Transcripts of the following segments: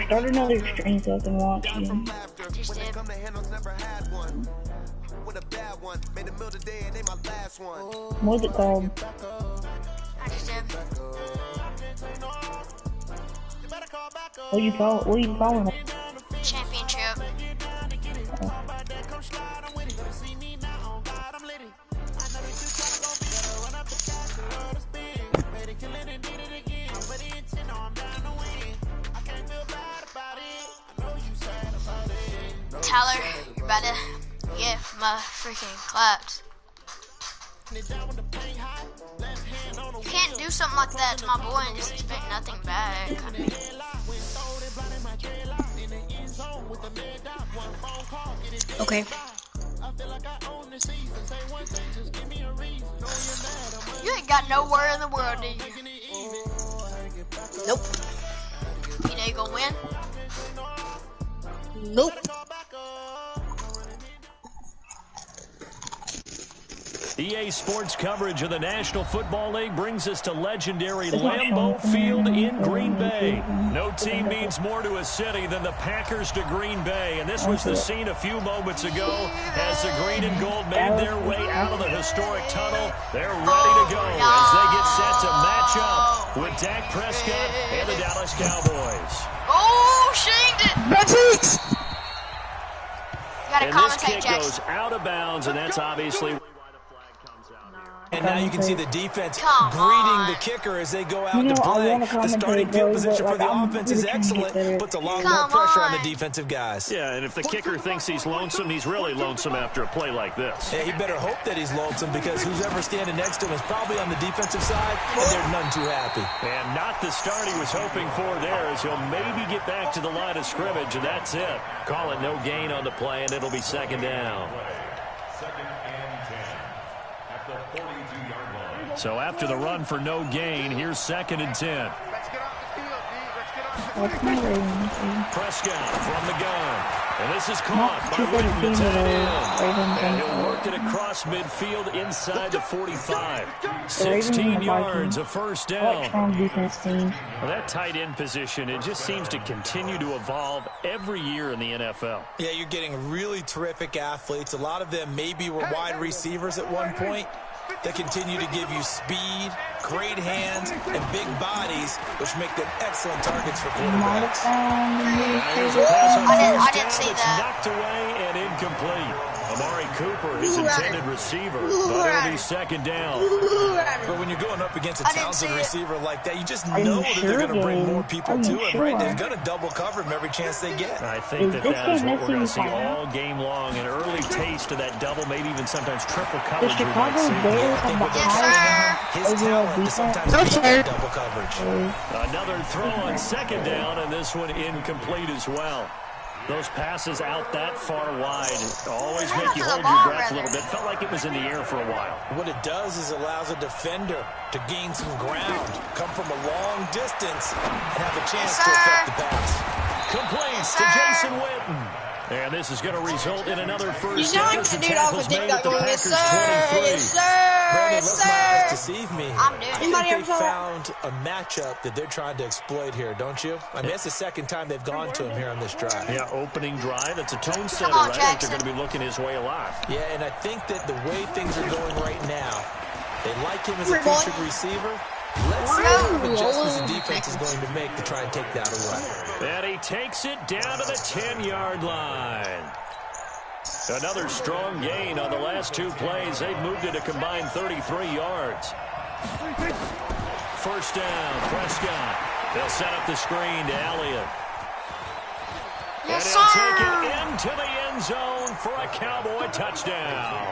start another stream so I can watch you. I just did. What's it called? I just did. What are you calling it? Championship. Tyler, you're about to get my freaking claps. You can't do something like that to my boy and just expect nothing back. Okay. You ain't got nowhere in the world, do you? Nope. You know you gonna win? Nope. EA Sports coverage of the National Football League brings us to legendary Lambeau Field in Green Bay. No team means more to a city than the Packers to Green Bay, and this was the scene a few moments ago as the green and gold made their way out of the historic tunnel. They're ready to go as they get set to match up with Dak Prescott and the Dallas Cowboys. Oh, shamed it! Magic! Gotta And this commentate, kick Jackson. goes out of bounds, and that's obviously... And now you can see the defense Come greeting on. the kicker as they go out to play. The starting field position for the offense is excellent, puts a lot more pressure on the defensive guys. Yeah, and if the kicker thinks he's lonesome, he's really lonesome after a play like this. Yeah, he better hope that he's lonesome because who's ever standing next to him is probably on the defensive side, and they're none too happy. And not the start he was hoping for there as he'll maybe get back to the line of scrimmage, and that's it. Call it no gain on the play, and it'll be second down. So after the run for no gain, here's 2nd and 10. Prescott from the gun. And this is caught by Witten, the tight end. And he'll work it across midfield inside the 45. 16 yards, a first down. Well, that tight end position, it just seems to continue to evolve every year in the NFL. Yeah, you're getting really terrific athletes. A lot of them maybe were wide receivers at one point. They continue to give you speed, great hands, and big bodies, which make them excellent targets for quarterbacks. I didn't see It's that. knocked away and incomplete. Amari Cooper, his intended receiver, but it'll be second down. But when you're going up against a I didn't talented see it. receiver like that, you just Are you know that they're going to sure, bring Gabe? more people Are to you him, right? sure? They're going to double cover him every chance they get. I think Is that this is what we're going to missing see fire? all game long. An early taste of that double, maybe even sometimes triple coverage. The we might Chicago see. Bears have the Yes, highest His overall talent is sometimes defense. beat that double coverage. Another throw on second down, and this one incomplete as well. Those passes out that far wide always make you hold your breath a little bit. Felt like it was in the air for a while. What it does is allows a defender to gain some ground, come from a long distance, and have a chance to affect the pass. Complete to Jason Witten. And this is going to result in another first You know down I as the can do it off tackle's a made at the TikTok. Yes, Packers' sir. 23. Yes, sir. Brandon, Yes, let's not eyes sir. deceive me. I'm doing it. I Anybody think ever they saw found a matchup that they're trying to exploit here, don't you? I mean, that's the second time they've gone to him here on this drive. Yeah, opening drive. It's a tone setter, on, right? I think Jackson. they're going to be looking his way a lot. Yeah, and I think that the way things are going right now, they like him as a We're going- featured receiver. Let's see what kind of adjustments the defense is going to make to try and take that away. And he takes it down to the 10-yard line. Another strong gain on the last two plays. They've moved it a combined 33 yards. First down, Prescott. They'll set up the screen to Elliott. Yes, and he'll take sir. it into the end zone for a Cowboy touchdown.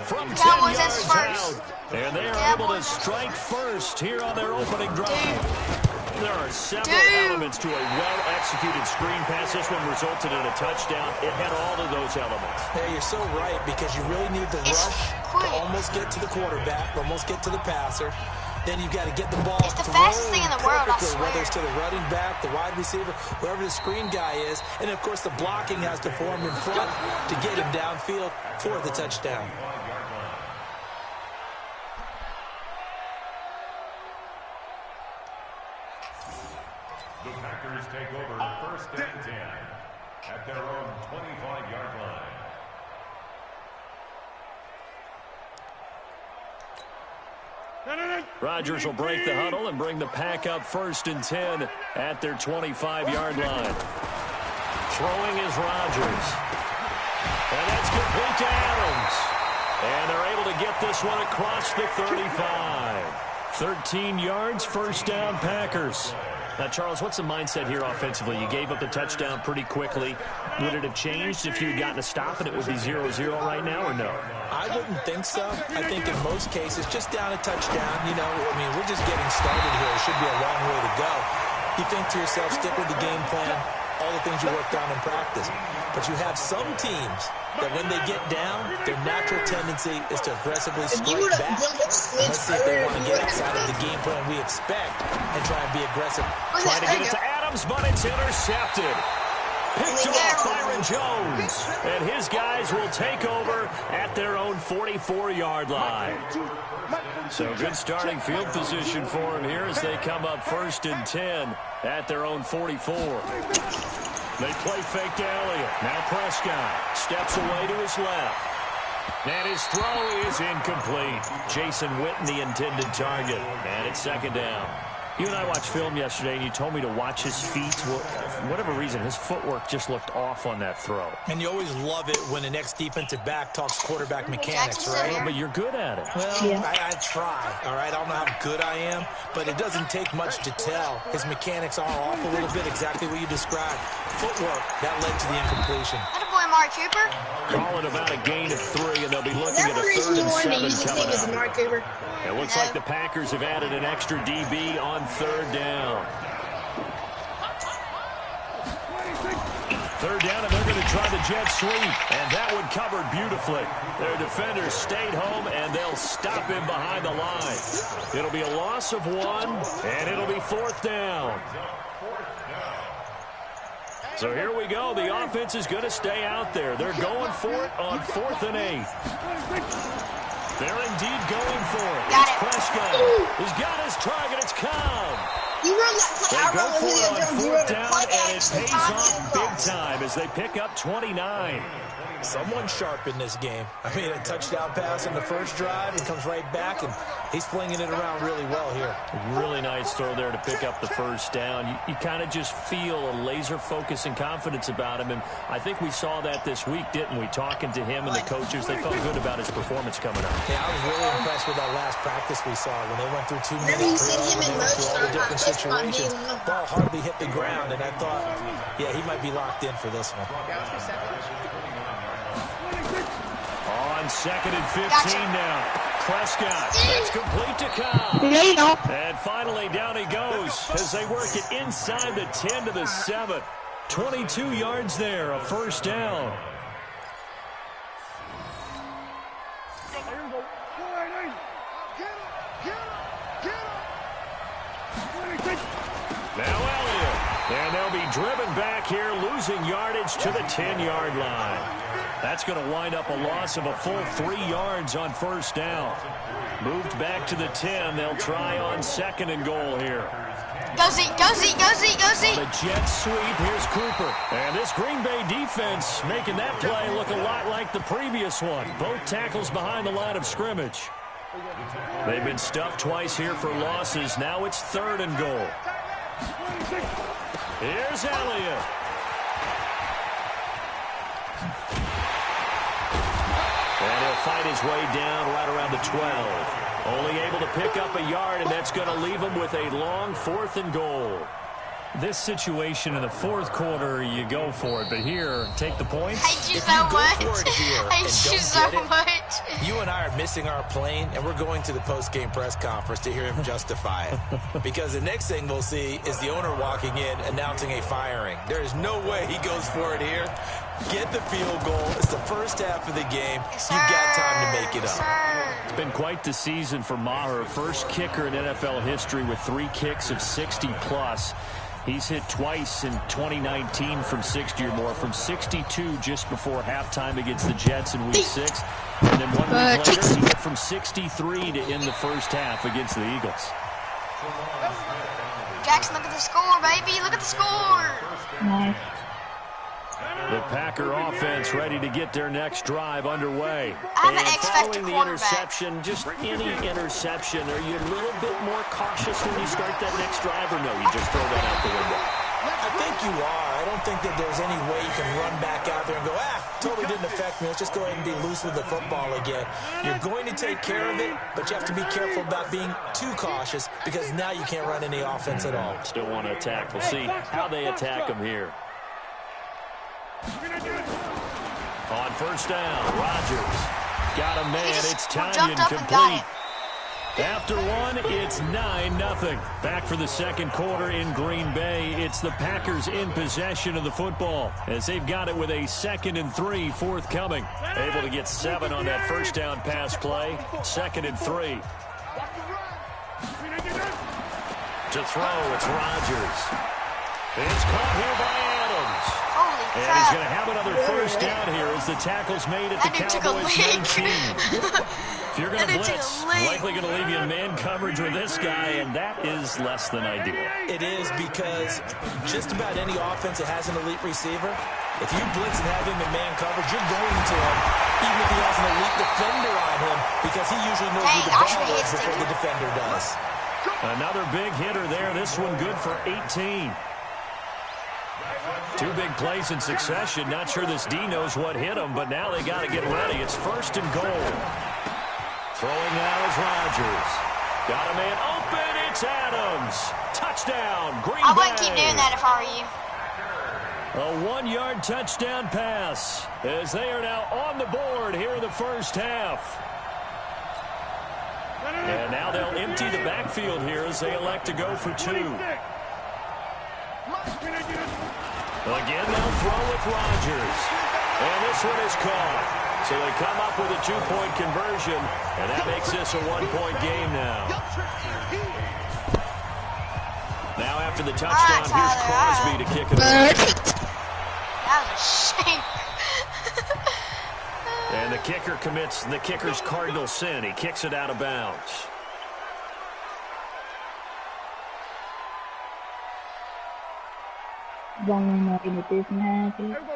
From 10 Cowboys yards is first. out. And they are able to Cowboys. strike first here on their opening drive. There are several elements to a well-executed screen pass. This one resulted in a touchdown. It had all of those elements. Yeah, you're so right, because you really need the It's rush quick. to almost get to the quarterback, almost get to the passer. Then you've got to get the ball It's the fastest thing in the world, I perfectly, whether swear. it's to the running back, the wide receiver, whoever the screen guy is. And, of course, the blocking has to form in front to get him downfield for the touchdown. The Packers take over first and 10 at their own 25-yard line. Rodgers will break the huddle and bring the pack up first and 10 at their 25-yard line. Throwing is Rodgers. And that's complete to Adams. And they're able to get this one across the 35. 13 yards, first down, Packers. Now, Charles, what's the mindset here offensively? You gave up the touchdown pretty quickly. Would it have changed if you had gotten a stop and it would be 0-0 right now, or no? I wouldn't think so. I think in most cases, just down a touchdown, you know, I mean, we're just getting started here. It should be a long way to go. You think to yourself, stick with the game plan, all the things you worked on in practice. But you have some teams that when they get down, their natural tendency is to aggressively strike back. Let's see if they want to get outside of the game plan we expect and try and be aggressive. Trying to get it to Adams, but it's intercepted. Picked off Byron Jones. And his guys will take over at their own 44-yard line. So good starting field position for him here as they come up first and 10 at their own 44. They play fake to Elliott. Now Prescott steps away to his left. And his throw is incomplete. Jason Witten, the intended target. And it's second down. You and I watched film yesterday, and you told me to watch his feet. Well, for whatever reason, his footwork just looked off on that throw. And you always love it when the next defensive back talks quarterback mechanics, right? Well, but you're good at it. Well, yeah. I try, all right? I don't know how good I am, but it doesn't take much to tell. His mechanics are off a little bit, exactly what you described. Footwork, that led to the incompletion. That boy, Mark Cooper. Calling about a gain of 3, and they'll be looking at a 3rd and 7 coming up. Mark Cooper. It looks like the Packers have added an extra DB on 3rd down. 3rd down, and they're going to try the jet sweep. And that one covered beautifully. Their defenders stayed home, and they'll stop him behind the line. It'll be a loss of 1, and it'll be 4th down. So here we go. The offense is going to stay out there. They're going for it on 4th and 8. They're indeed going for it. Got it's it. Prescott. He's got his target. It's Cobb. You run that play. They I go run for it on the 4th down, play and it action. pays off big time as they pick up 29. Someone sharp in this game. I mean, a touchdown pass on the first drive. He comes right back, and he's flinging it around really well here. Really nice throw there to pick up the first down. You kind of just feel a laser focus and confidence about him, and I think we saw that this week, didn't we? Talking to him and the coaches, they felt good about his performance coming up. Yeah, I was really impressed with that last practice we saw when they went through 2 minutes. They went through all the different situations. Ball hardly hit the ground, and I thought, yeah, he might be locked in for this one. On 2nd and 15 now. Prescott. That's complete to Cobb. There you go. And finally, down he goes as they work it inside the 10 to the 7. 22 yards there, a first down. Now Elliott. And they'll be driven back here, losing yardage to the 10-yard line. That's going to wind up a loss of a full 3 yards on first down. Moved back to the 10. They'll try on 2nd and goal here. Go Zeke, go Zeke, go Zeke, go Zeke. The jet sweep, here's Cooper. And this Green Bay defense making that play look a lot like the previous one. Both tackles behind the line of scrimmage. They've been stuffed twice here for losses. Now it's 3rd and goal. Here's Elliott. And he'll fight his way down right around the 12. Only able to pick up a yard, and that's going to leave him with a long 4th and goal. This situation in the 4th quarter, you go for it. But here, take the points. I hate you If so you go much. for it here I and hate you don't so get it, much. You and I are missing our plane, and we're going to the post-game press conference to hear him justify it. Because the next thing we'll see is the owner walking in, announcing a firing. There is no way he goes for it here. Get the field goal. It's the first half of the game. Yes, You've got time to make it yes, up. sir. It's been quite the season for Maher. First kicker in NFL history with 3 kicks of 60-plus. He's hit twice in 2019 from 60 or more, from 62 just before halftime against the Jets in Week 6. And then 1 week later, he hit from 63 to end the first half against the Eagles. Jackson, look at the score, baby. Look at the score. Nice. The Packer offense ready to get their next drive underway. I have an X-Factor following the quarterback. interception, just any interception, are you a little bit more cautious when you start that next drive, or no, you just throw that out the window? I think you are. I don't think that there's any way you can run back out there and go, totally didn't affect me. Let's just go ahead and be loose with the football again. You're going to take care of it, but you have to be careful about being too cautious because now you can't run any offense at all. Still want to attack. We'll see how they attack them here. On first down, Rodgers got a man. It's Tanyan complete. After one, it's 9-0. Back for the second quarter in Green Bay. It's the Packers in possession of the football as they've got it with a 2nd and 3 forthcoming. Able to get 7 on that first down pass play. 2nd and 3. To throw, it's Rodgers. It's caught here by Adams. Holy And crap. he's going to have another first down here as the tackle's made at the Cowboys 19. If you're going to blitz, likely going to leave you in man coverage with this guy, and that is less than ideal. It is because just about any offense that has an elite receiver, if you blitz and have him in man coverage, you're going to him, even if he has an elite defender on him, because he usually knows who the ball is before the defender does. Another big hitter there. This one good for 18. 2 big plays in succession. Not sure this D knows what hit him, but now they got to get ready. It's 1st and goal. Throwing now is Rodgers. Got a man open. It's Adams. Touchdown, Green Bay. I wouldn't keep doing that if I were you. A 1-yard touchdown pass as they are now on the board here in the first half. And now they'll empty the backfield here as they elect to go for 2. Again, they'll throw with Rodgers. And this one is caught. So they come up with a 2-point conversion, and that makes this a 1-point game now. Now after the touchdown, here's Crosby to kick it away. That was a shame. And the kicker commits the kicker's cardinal sin. He kicks it out of bounds.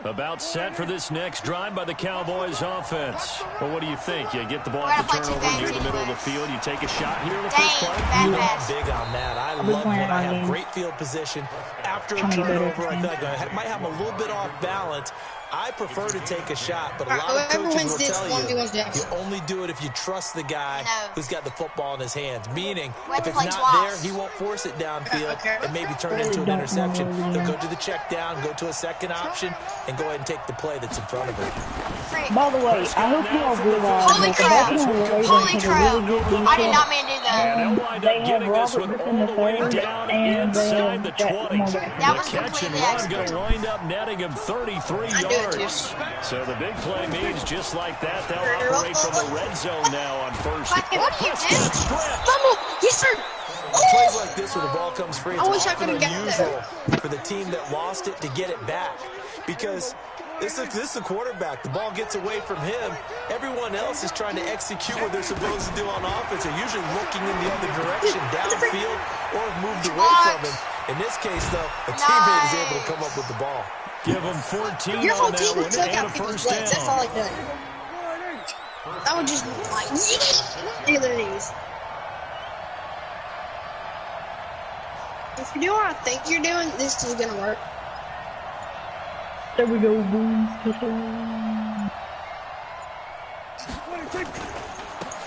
About set for this next drive by the Cowboys offense. Well, what do you think? You get the ball at the turnover near the middle of the field. You take a shot here in the first play? I'm big on that. I love when I have great field position. After a turnover, I feel like I might have a little bit off balance. I prefer to take a shot, but a lot of coaches will tell you you only do it if you trust the guy who's got the football in his hands. Meaning, if it's not there, he won't force it downfield and maybe turn it into an interception. He'll go to the check down, go to a second option, and go ahead and take the play that's in front of him. By the way, I hope you all realize Holy crap! Holy crap! I did not mean to do that. And they'll wind up getting this one all the way down inside the 20. That was The catch and completely run going to accidental. wind up netting him 33 yards. So the big play means just like that, they'll operate from the red zone now on first. Hey, what do you do? Yes, sir. Plays like this where the ball comes free, it's I wish I often could've got unusual for the team that lost it to get it back. Because this is the quarterback. The ball gets away from him. Everyone else is trying to execute what they're supposed to do on offense. They're usually looking in the other direction, downfield, or have moved away from him. In this case, though, a teammate is able to come up with the ball. Give them 14 Your whole on that team one would took and a out people's first legs. That's all down. I done. I would just like look at their knees. If you do what I think you're doing, this is gonna work. There we go, boom. Touchdown.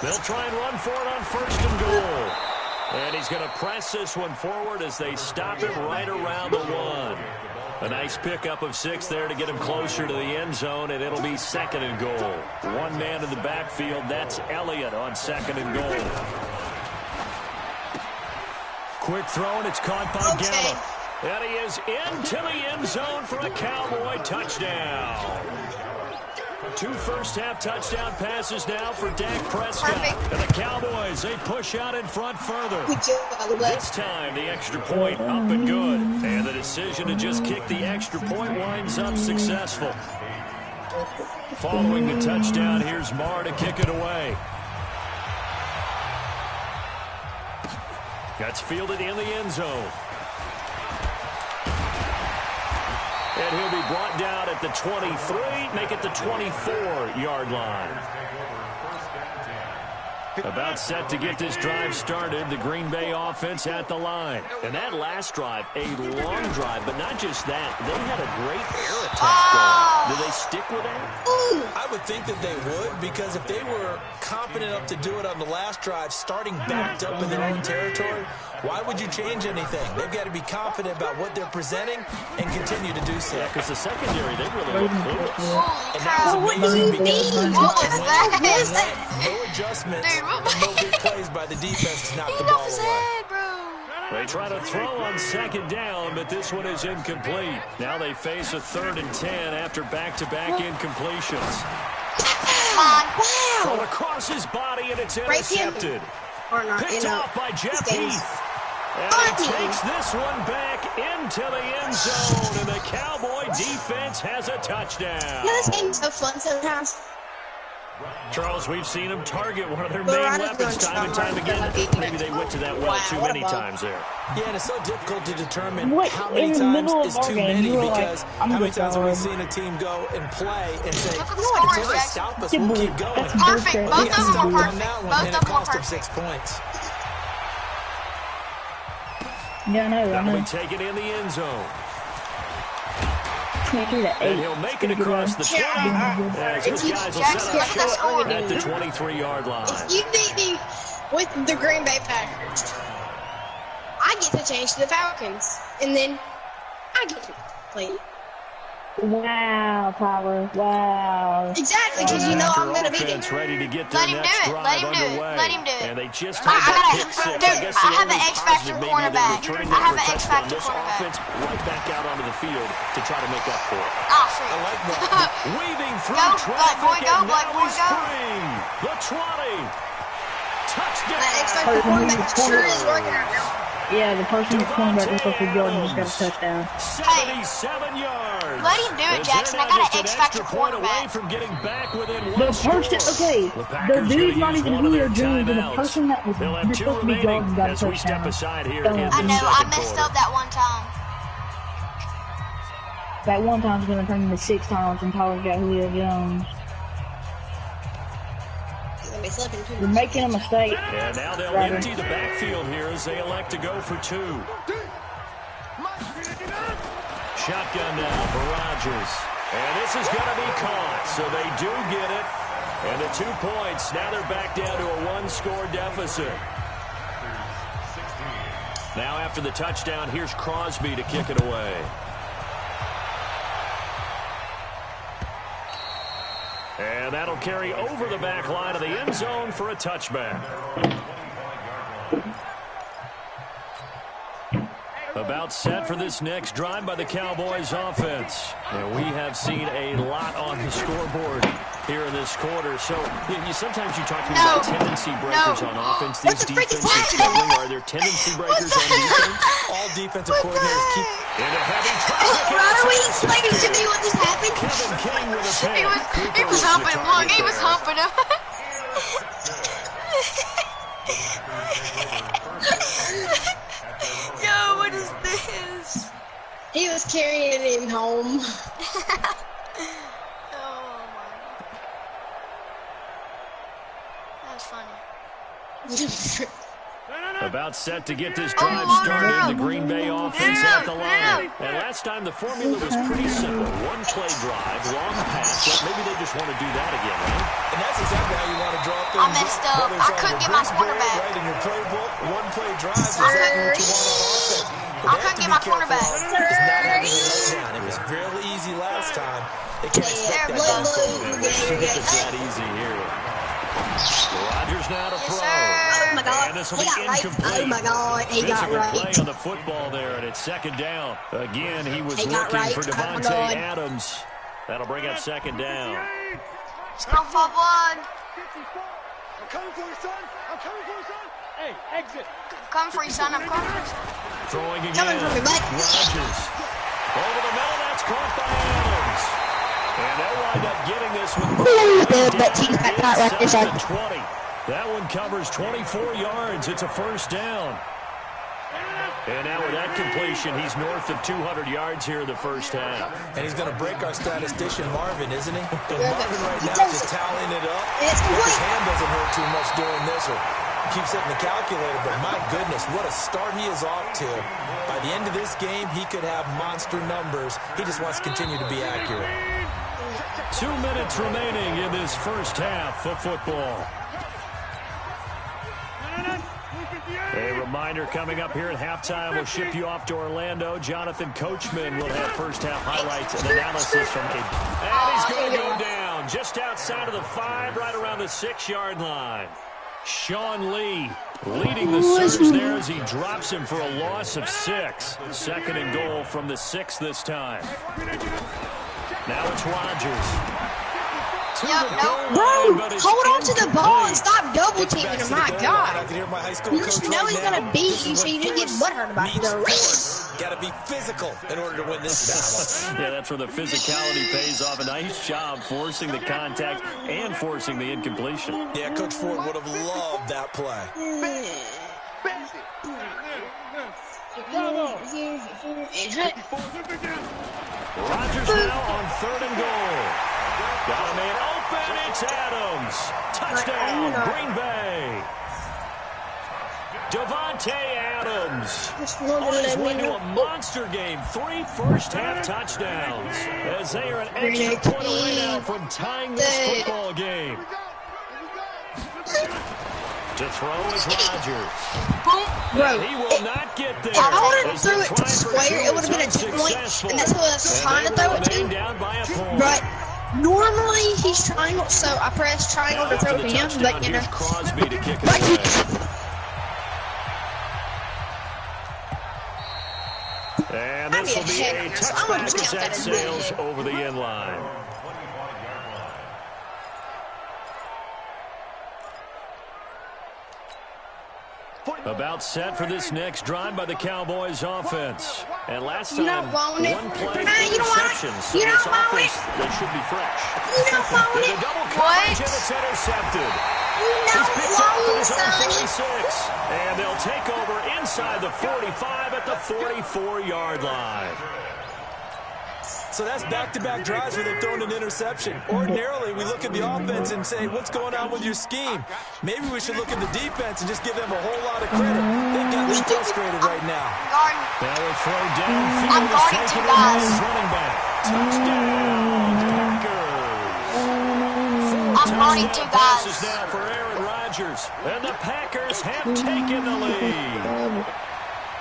They'll try and run for it on first and goal. And he's going to press this one forward as they stop it right around the 1. A nice pickup of 6 there to get him closer to the end zone, and it'll be 2nd and goal. 1 man in the backfield, that's Elliott on 2nd and goal. Quick throw, and it's caught by Gallup. And he is into the end zone for a Cowboy touchdown. 2 first-half touchdown passes now for Dak Prescott. Perfect. And the Cowboys, they push out in front further. Good job, This time, the extra point up and good. And the decision to just kick the extra point winds up successful. Following the touchdown, here's Marr to kick it away. That's fielded in the end zone. And he'll be brought down at the 23, make it the 24-yard line. About set to get this drive started, the Green Bay offense at the line. And that last drive, a long drive, but not just that. They had a great air attack going. Do they stick with that? I would think that they would, because if they were confident enough to do it on the last drive, starting backed up in their own territory, why would you change anything? They've got to be confident about what they're presenting and continue to do so. Yeah, because the secondary, they really look clueless. And that was amazing because What was that? no adjustments Dude, and no big plays by the defense to knock the ball away. They try to throw on second down, but this one is incomplete. Now they face a 3rd and 10 after back-to-back incompletions. Wow. Thrown across his body, and it's intercepted. Or not, Picked off by Jeff Heath. And he takes this one back into the end zone, and the Cowboy defense has a touchdown. This game's so fun sometimes. Charles, we've seen them target one of their main weapons time and time again. Maybe they went to that well too many times there. Yeah, and it's so difficult to determine how in many the times middle is of our too game, many, you were because like, how many I'm times have we seen a team go and play and say, until they stop us, we'll keep going. That's Perfect. Both of them were perfect. That one, Both and of it them were cost them perfect. 6 points. Yeah, I know. That'll be taken in the end zone. And he'll make it across the 20. As his guys will set up short at the 23-yard line. If you beat me with the Green Bay Packers, I get to change to the Falcons, and then I get to play. Wow, Tyler. Wow. Exactly, because you know I'm going to beat him. Ready to get their Let him do next it. drive Let him do it. underway. Let him do it. And they just I had got the it. pick six. Dude, guess I the have an only X-Factor positive maybe cornerback. they're returning I have that an for touchdown. X-Factor This cornerback. offense right back out onto the field to try to make up for it. Oh, shit. I like that. Weaving through Go, traffic, Black boy, go, and Black now boy, he's go. free. The 20. Touchdown. That X-Factor quarterback sure is working out now. Yeah, the person who's cornerback looks like Jordan just got a touchdown. 77 yards. Let him do it, Jackson. I got an X-Factor quarterback. From getting back within The one person, score. okay, the dude's not even here, dude, and the person that was They'll have two supposed to be remaining Jordan got a as we step touchdown. aside here So, in the I know. I second messed quarter. up that one time. That one time's gonna turn into 6 times and Tyler got Julio Jones. You're making a mistake. And now they'll Ryder. empty the backfield here as they elect to go for 2. Shotgun now for Rodgers. And this is going to be caught, so they do get it. And the 2 points, now they're back down to a 1-score deficit. Now after the touchdown, here's Crosby to kick it away. And that'll carry over the back line of the end zone for a touchback. About set for this next drive by the Cowboys offense. And we have seen a lot on the scoreboard here in this quarter. So sometimes you talk to me about tendency breakers on offense. These defenses struggling. Are there tendency breakers on defense? All defensive coordinators keep... Into heavy traffic. Ryder, will you explain to me what just happened? Kevin King with a pick. He was humping him. Look, he was humping him. Yo, what is this? He was carrying him home. Oh my. That was funny. About set to get this drive started. The Green Bay offense at the line. And last time the formula was pretty simple. 1-play drive, long pass. Well, maybe they just want to do that again, right? And that's exactly how you want to draw things I messed up. Whether it's I on couldn't the get my big quarterback. board, right, in your playbook, 1-play drives is exactly what you want on offense. But I they couldn't have to get be my quarterback. careful. It's not having to lay down. It was real easy last time. They can't expect that going forward. It's that easy here. Rodgers now to Yes, throw. sir. Oh my God, And this will he be got right. incomplete. Oh my God, he got Physical play right. on the football there, and it's second down. Again, he was He got looking right. for Oh my Devontae God. Adams. That'll bring up second down. Let's go for blood. I'm coming for you, son. I'm coming for you, son. Hey, exit. I'm coming for you, son. I'm coming for you, son. Throwing again. Coming from your butt. Rodgers. Over the middle, that's caught by Adams. And they'll wind up getting this one. But he's got caught right this Inside side. the 20. That one covers 24 yards. It's a first down. And now with that completion, he's north of 200 yards here in the first half. And he's going to break our statistician, Marvin, isn't he? Because Marvin right now is just tallying it up. His hand doesn't hurt too much doing this. Or keeps hitting the calculator, but my goodness, what a start he is off to. By the end of this game, he could have monster numbers. He just wants to continue to be accurate. 2 minutes remaining in this first half of football. A reminder coming up here at halftime. We'll ship you off to Orlando. Jonathan Coachman will have first half highlights and analysis from him. And he's going to go down just outside of the 5, right around the 6-yard line. Sean Lee leading the surge there as he drops him for a loss of 6. Second and goal from the 6 this time. Now it's Rodgers. Bro, hold on to the ball and stop double teaming him. My God. You just know he's going to beat you so you didn't get butthurt about the race. Got to be physical in order to win this battle. Yeah, that's where the physicality pays off. A nice job forcing the contact and forcing the incompletion. Yeah, Coach Ford would have loved that play. Rodgers now on 3rd and goal. Got a man open. It's Adams. Touchdown, Green Bay. Davante Adams on his way to a monster game. 3 first-half touchdowns as they are an extra point away now from tying this football game. To throw is Rodgers. Bro, he will not get there. If I would have threw it to Square, it would have been a 2-point, and that's who I was trying to throw it to. But normally he's triangle, so I press triangle to throw to him, but you know. Crosby to kick it away. And this will be a touchback as that sails over the end line. About set for this next drive by the Cowboys offense. And last time, one play interception. So this offense, they should be fresh. You don't want it. The double coverage, and it's intercepted. He's picked up at his own 46. And they'll take over inside the 45 at the 44-yard line. So that's back-to-back drives where they've thrown an interception. Ordinarily, we look at the offense and say, what's going on with your scheme? Maybe we should look at the defense and just give them a whole lot of credit. They've got me frustrated right now. Now they throw downfield. I'm guarding 2 guys. Running back. Touchdown, Packers. I'm guarding 2 guys. This is now for Aaron Rodgers. And the Packers have taken the lead.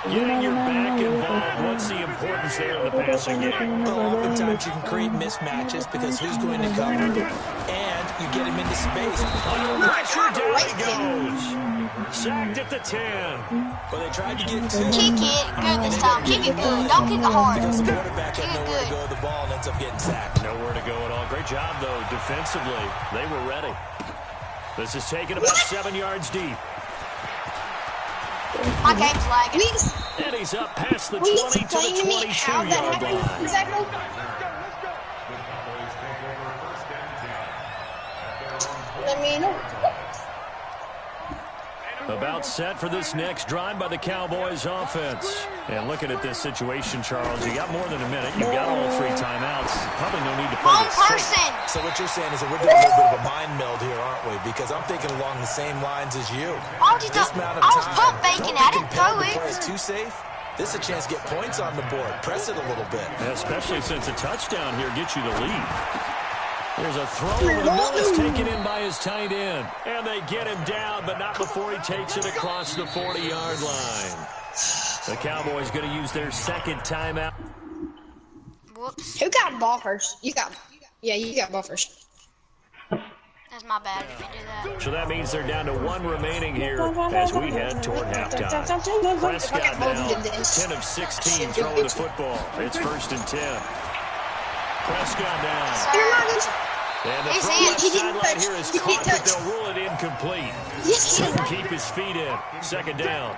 Getting your back involved, what's the importance there in the passing game? Well, oftentimes you can create mismatches because who's going to cover, and you get him into space. Under pressure, down he goes. Sacked at the 10. Well, they tried to get 2. Kick it good this time. Kick it good. Don't kick it hard. Because the quarterback Kick had it nowhere to good. go with the ball and ends up getting sacked. Nowhere to go at all. Great job, though, defensively. They were ready. This is taken about 7 yards deep. My game's lagging. And he's up past the 20 to the 22-yard line. Exactly. Let me know. About set for this next drive by the Cowboys offense. And looking at this situation, Charles, you got more than a minute. You've got all 3 timeouts. Probably no need to play Wrong this person. So what you're saying is that we're doing a little bit of a mind meld here, aren't we? Because I'm thinking along the same lines as you. I was pump faking. I didn't throw it. Play too safe. This is a chance to get points on the board. Press it a little bit. Especially since a touchdown here gets you the lead. There's a throw over the middle that's taken in by his tight end. And they get him down, but not before he takes it across the 40-yard line. The Cowboys going to use their second timeout. Whoops. Who got ball first? You got. Yeah, you got ball first. That's my bad if you do that. So that means they're down to 1 remaining here as we head toward halftime. Prescott now, 10 of 16 throwing the football. It's 1st and 10. Prescott down. And the throw left sideline here is caught, but they'll rule it incomplete. Couldn't keep his feet in. 2nd down.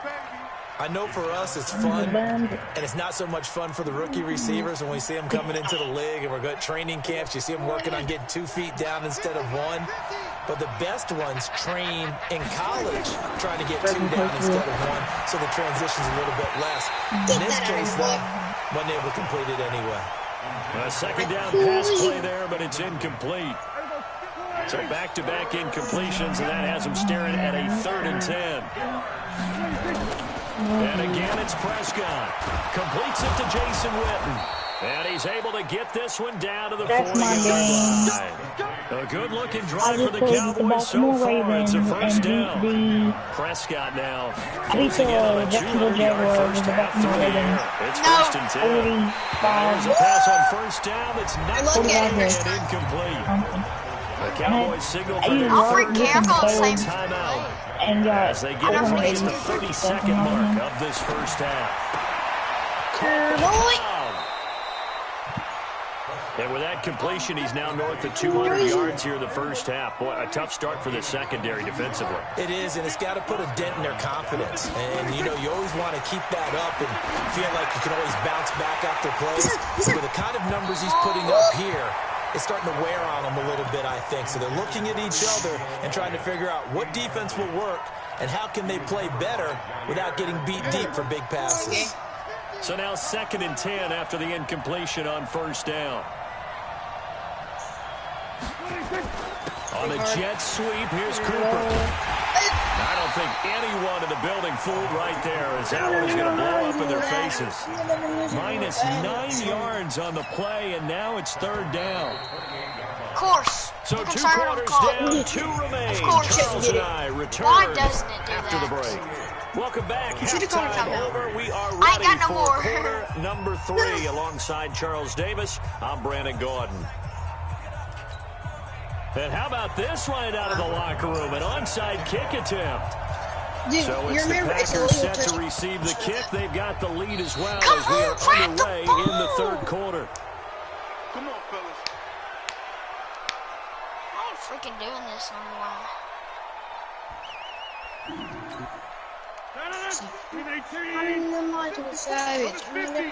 I know for us it's fun, and it's not so much fun for the rookie receivers when we see them coming into the league and we're going to training camps. You see them working on getting 2 feet down instead of 1. but the best ones train in college trying to get 2 down instead of 1, so the transition's a little bit less. In this case, though, wasn't able to complete it anyway. A second down pass play there, but it's incomplete. So back-to-back incompletions, and that has them staring at a 3rd and 10. And again, it's Prescott. Completes it to Jason Witten. And he's able to get this one down to the 40-yard line. A good-looking drive for the Cowboys so far. It's a first down. Prescott now closing in on a 200-yard first half through the air. It's first and 10. There's a pass on first down that's not and incomplete. The Cowboys signal for their timeout as they get approaching the 30-second mark of this first half. And with that completion, he's now north of 200 yards here in the first half. Boy, a tough start for the secondary defensively. It is, and it's got to put a dent in their confidence. And, you know, you always want to keep that up and feel like you can always bounce back after plays. But with the kind of numbers he's putting up here, it's starting to wear on them a little bit, I think. So they're looking at each other and trying to figure out what defense will work and how can they play better without getting beat deep for big passes. So now 2nd and 10 after the incompletion on first down. On the jet sweep, here's Cooper. I don't think anyone in the building fooled right there as that one is going to blow up in their faces. Minus 9 yards on the play, and now it's 3rd down. Of course. So 2 quarters down, 2 remain. Charles and I return after the break. Welcome back. Halftime over. We are ready for quarter number 3 alongside Charles Davis. I'm Brandon Gordon. And how about this right out of the locker room? An onside kick attempt. Dude, so it's the Packers set to receive the kick. They've got the lead as well as we are underway in the 3rd quarter. Come on, fellas. I'm freaking doing this anymore. I'm the Michael Savage. I'm the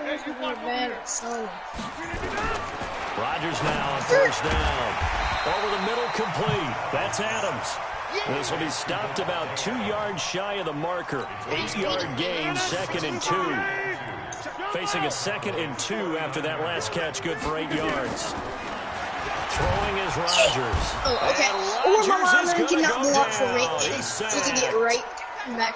Rodgers now on first down. Over the middle, complete. That's Adams. This will be stopped about 2 yards shy of the marker. 8-yard gain, 2nd and 2. Facing a 2nd and 2 after that last catch, good for 8 yards. Throwing is Rodgers. Oh, okay. Or my lineman cannot block for me. You can get right back.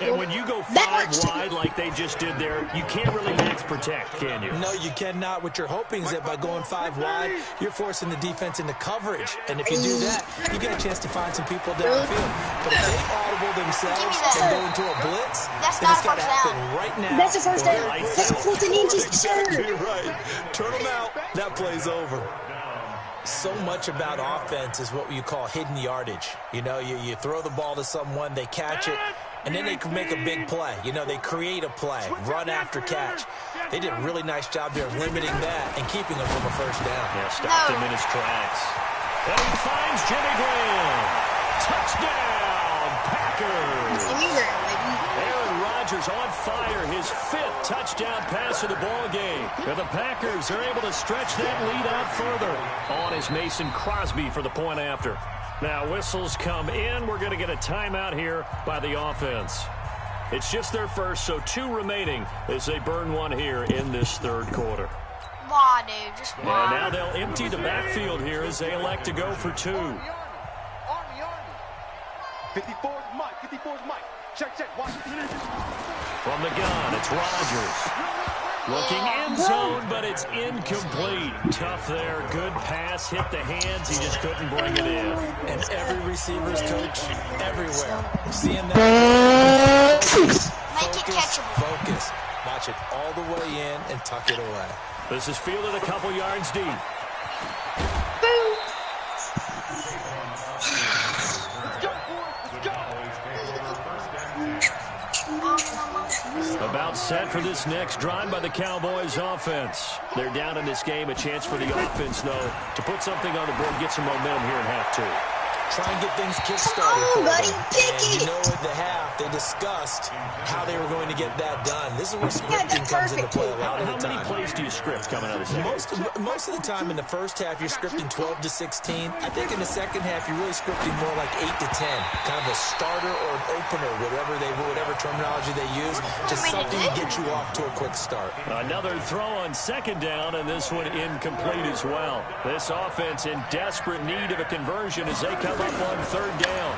And when you go 5 wide like they just did there, you can't really max protect, can you? No, you cannot. What you're hoping is that by going 5 wide, you're forcing the defense into coverage. And if you do that, you get a chance to find some people downfield. But if they audible themselves and go into a blitz, then it's got to happen right now. That's the first down. That's a 14 inches, sir. You're right. Turn them out. That play's over. So much about offense is what you call hidden yardage. You know, you throw the ball to someone, they catch it, and then they can make a big play. You know, they create a play, run after catch. They did a really nice job there limiting that and keeping them from a first down. Yeah, stopped him in his tracks. And he finds Jimmy Graham. Touchdown, Packers. Aaron Rodgers on fire, his 5th touchdown pass of the ball game. And the Packers are able to stretch that lead out further. On is Mason Crosby for the point after. Now whistles come in. We're going to get a timeout here by the offense. It's just their first, so 2 remaining as they burn one here in this 3rd quarter. Why, dude? Just why? And now they'll empty the backfield here as they elect to go for 2. 54's Mike. 54's Mike. Check. Watch. From the gun, it's Rodgers. Looking end zone, but it's incomplete. Tough there. Good pass. Hit the hands. He just couldn't bring it in. And every receiver's coach everywhere. Seeing that. Focus. Watch it all the way in and tuck it away. This is fielded a couple yards deep. About set for this next drive by the Cowboys offense. They're down in this game. A chance for the offense, though, to put something on the board, get some momentum here in half 2. try and get things kick-started for buddy, them. pick And it. you know, at the half, they discussed how they were going to get that done. This is where scripting comes into play a lot of the time. How many plays do you script coming out of the second? Most of the time in the first half, you're scripting 12 to 16. I think in the second half, you're really scripting more like 8 to 10. Kind of a starter or an opener, whatever terminology they use. Just something to get you off to a quick start. Another throw on second down, and this one incomplete as well. This offense in desperate need of a conversion as they come up on third down.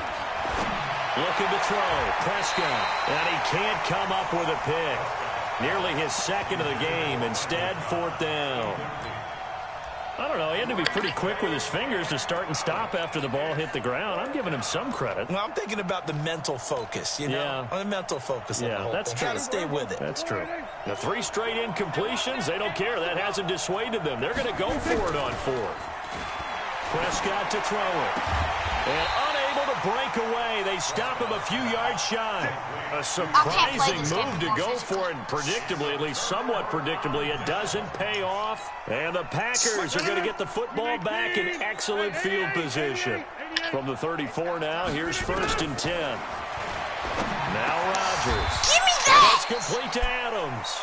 Looking to throw, Prescott, and he can't come up with a pick. Nearly his second of the game. Instead, fourth down. I don't know. He had to be pretty quick with his fingers to start and stop after the ball hit the ground. I'm giving him some credit. Well, I'm thinking about the mental focus, you know? Yeah. The mental focus of the whole that's thing. true. Got to stay with it. That's true. The 3 straight incompletions, they don't care. That hasn't dissuaded them. They're going to go for it on fourth. Prescott to throw it. And unable to break away. They stop him a few yards shy. A surprising move to go for it. And predictably, at least somewhat predictably, it doesn't pay off. And the Packers are going to get the football back in excellent field position. From the 34 now, here's 1st and 10. Now Rodgers. Give me that! That's complete to Adams.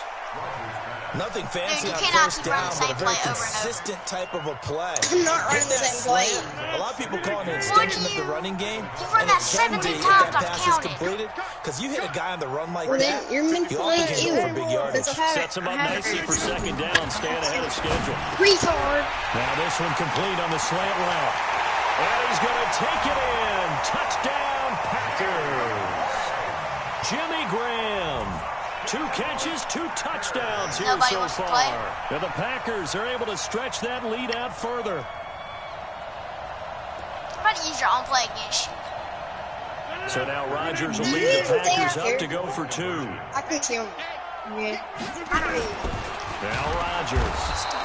Nothing fancy Dude, on cannot first keep running down, the but same a very play over and over. consistent type of a play. I'm not running the Get that same play. slant. A lot of people call it an extension of the running game. You've run and that it can 17 be if times, that I've pass is counted. completed. Because you hit a guy on the run like Well, then that, you're meant to you often play can you. go for big yardage. That's okay. Sets him up nicely for second down, staying ahead of schedule. Retard. Now this one complete on the slant route. And he's going to take it in. Touchdown, Packers. Jimmy Graham. 2 catches, 2 touchdowns here Nobody so wants to far. play. And the Packers are able to stretch that lead out further. I'm about to use your own play against you. So now Rodgers will lead the Packers up to go for 2. I can kill him. Yeah. I don't really. Now Rodgers.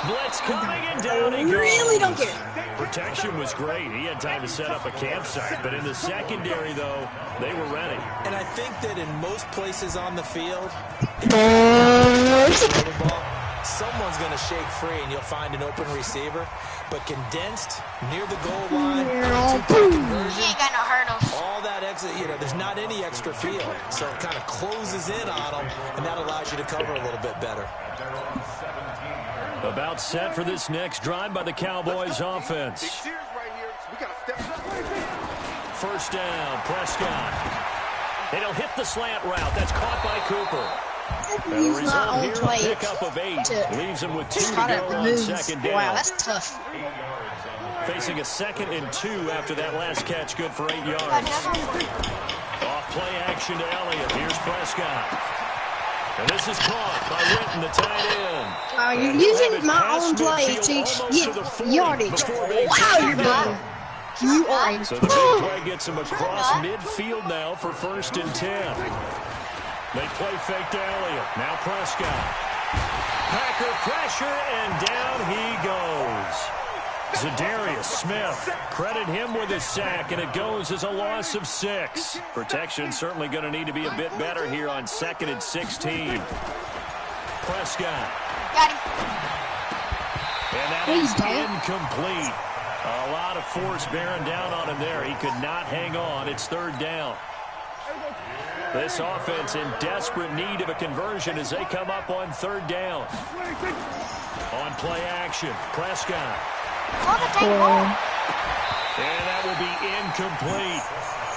Blitz coming and down he goes. Really don't care. Protection was great. He had time to set up a campsite. But in the secondary, though, they were ready. And I think that in most places on the field, someone's going to shake free and you'll find an open receiver. But condensed, near the goal line, two-point conversion, He ain't got no hurdles. all that extra, there's not any extra field. So it kind of closes in on them, and that allows you to cover a little bit better. About set for this next drive by the Cowboys offense. First down, Prescott. And he'll hit the slant route. That's caught by Cooper. And the He's not result on here, a play. pickup of 8. Leaves him with 2 to Try to go on move. second down. Wow, that's tough. Facing a 2nd and 2 after that last catch. Good for 8 yards. Off play action to Elliott. Here's Prescott. And this is caught by Witten, the tight end. Wow, you're using my own play to get yardage. Wow, you're done. You are a So the big play gets him across midfield now for 1st and 10. They play fake to Elliott. Now Prescott. Packer pressure, and down he goes. Za'Darius Smith, credit him with his sack, and it goes as a loss of 6. Protection certainly going to need to be a bit better here on 2nd and 16. Prescott. Got him. And that is incomplete. A lot of force bearing down on him there. He could not hang on. It's 3rd down. This offense in desperate need of a conversion as they come up on 3rd down. On play action, Prescott. Throw the dang ball. And that will be incomplete.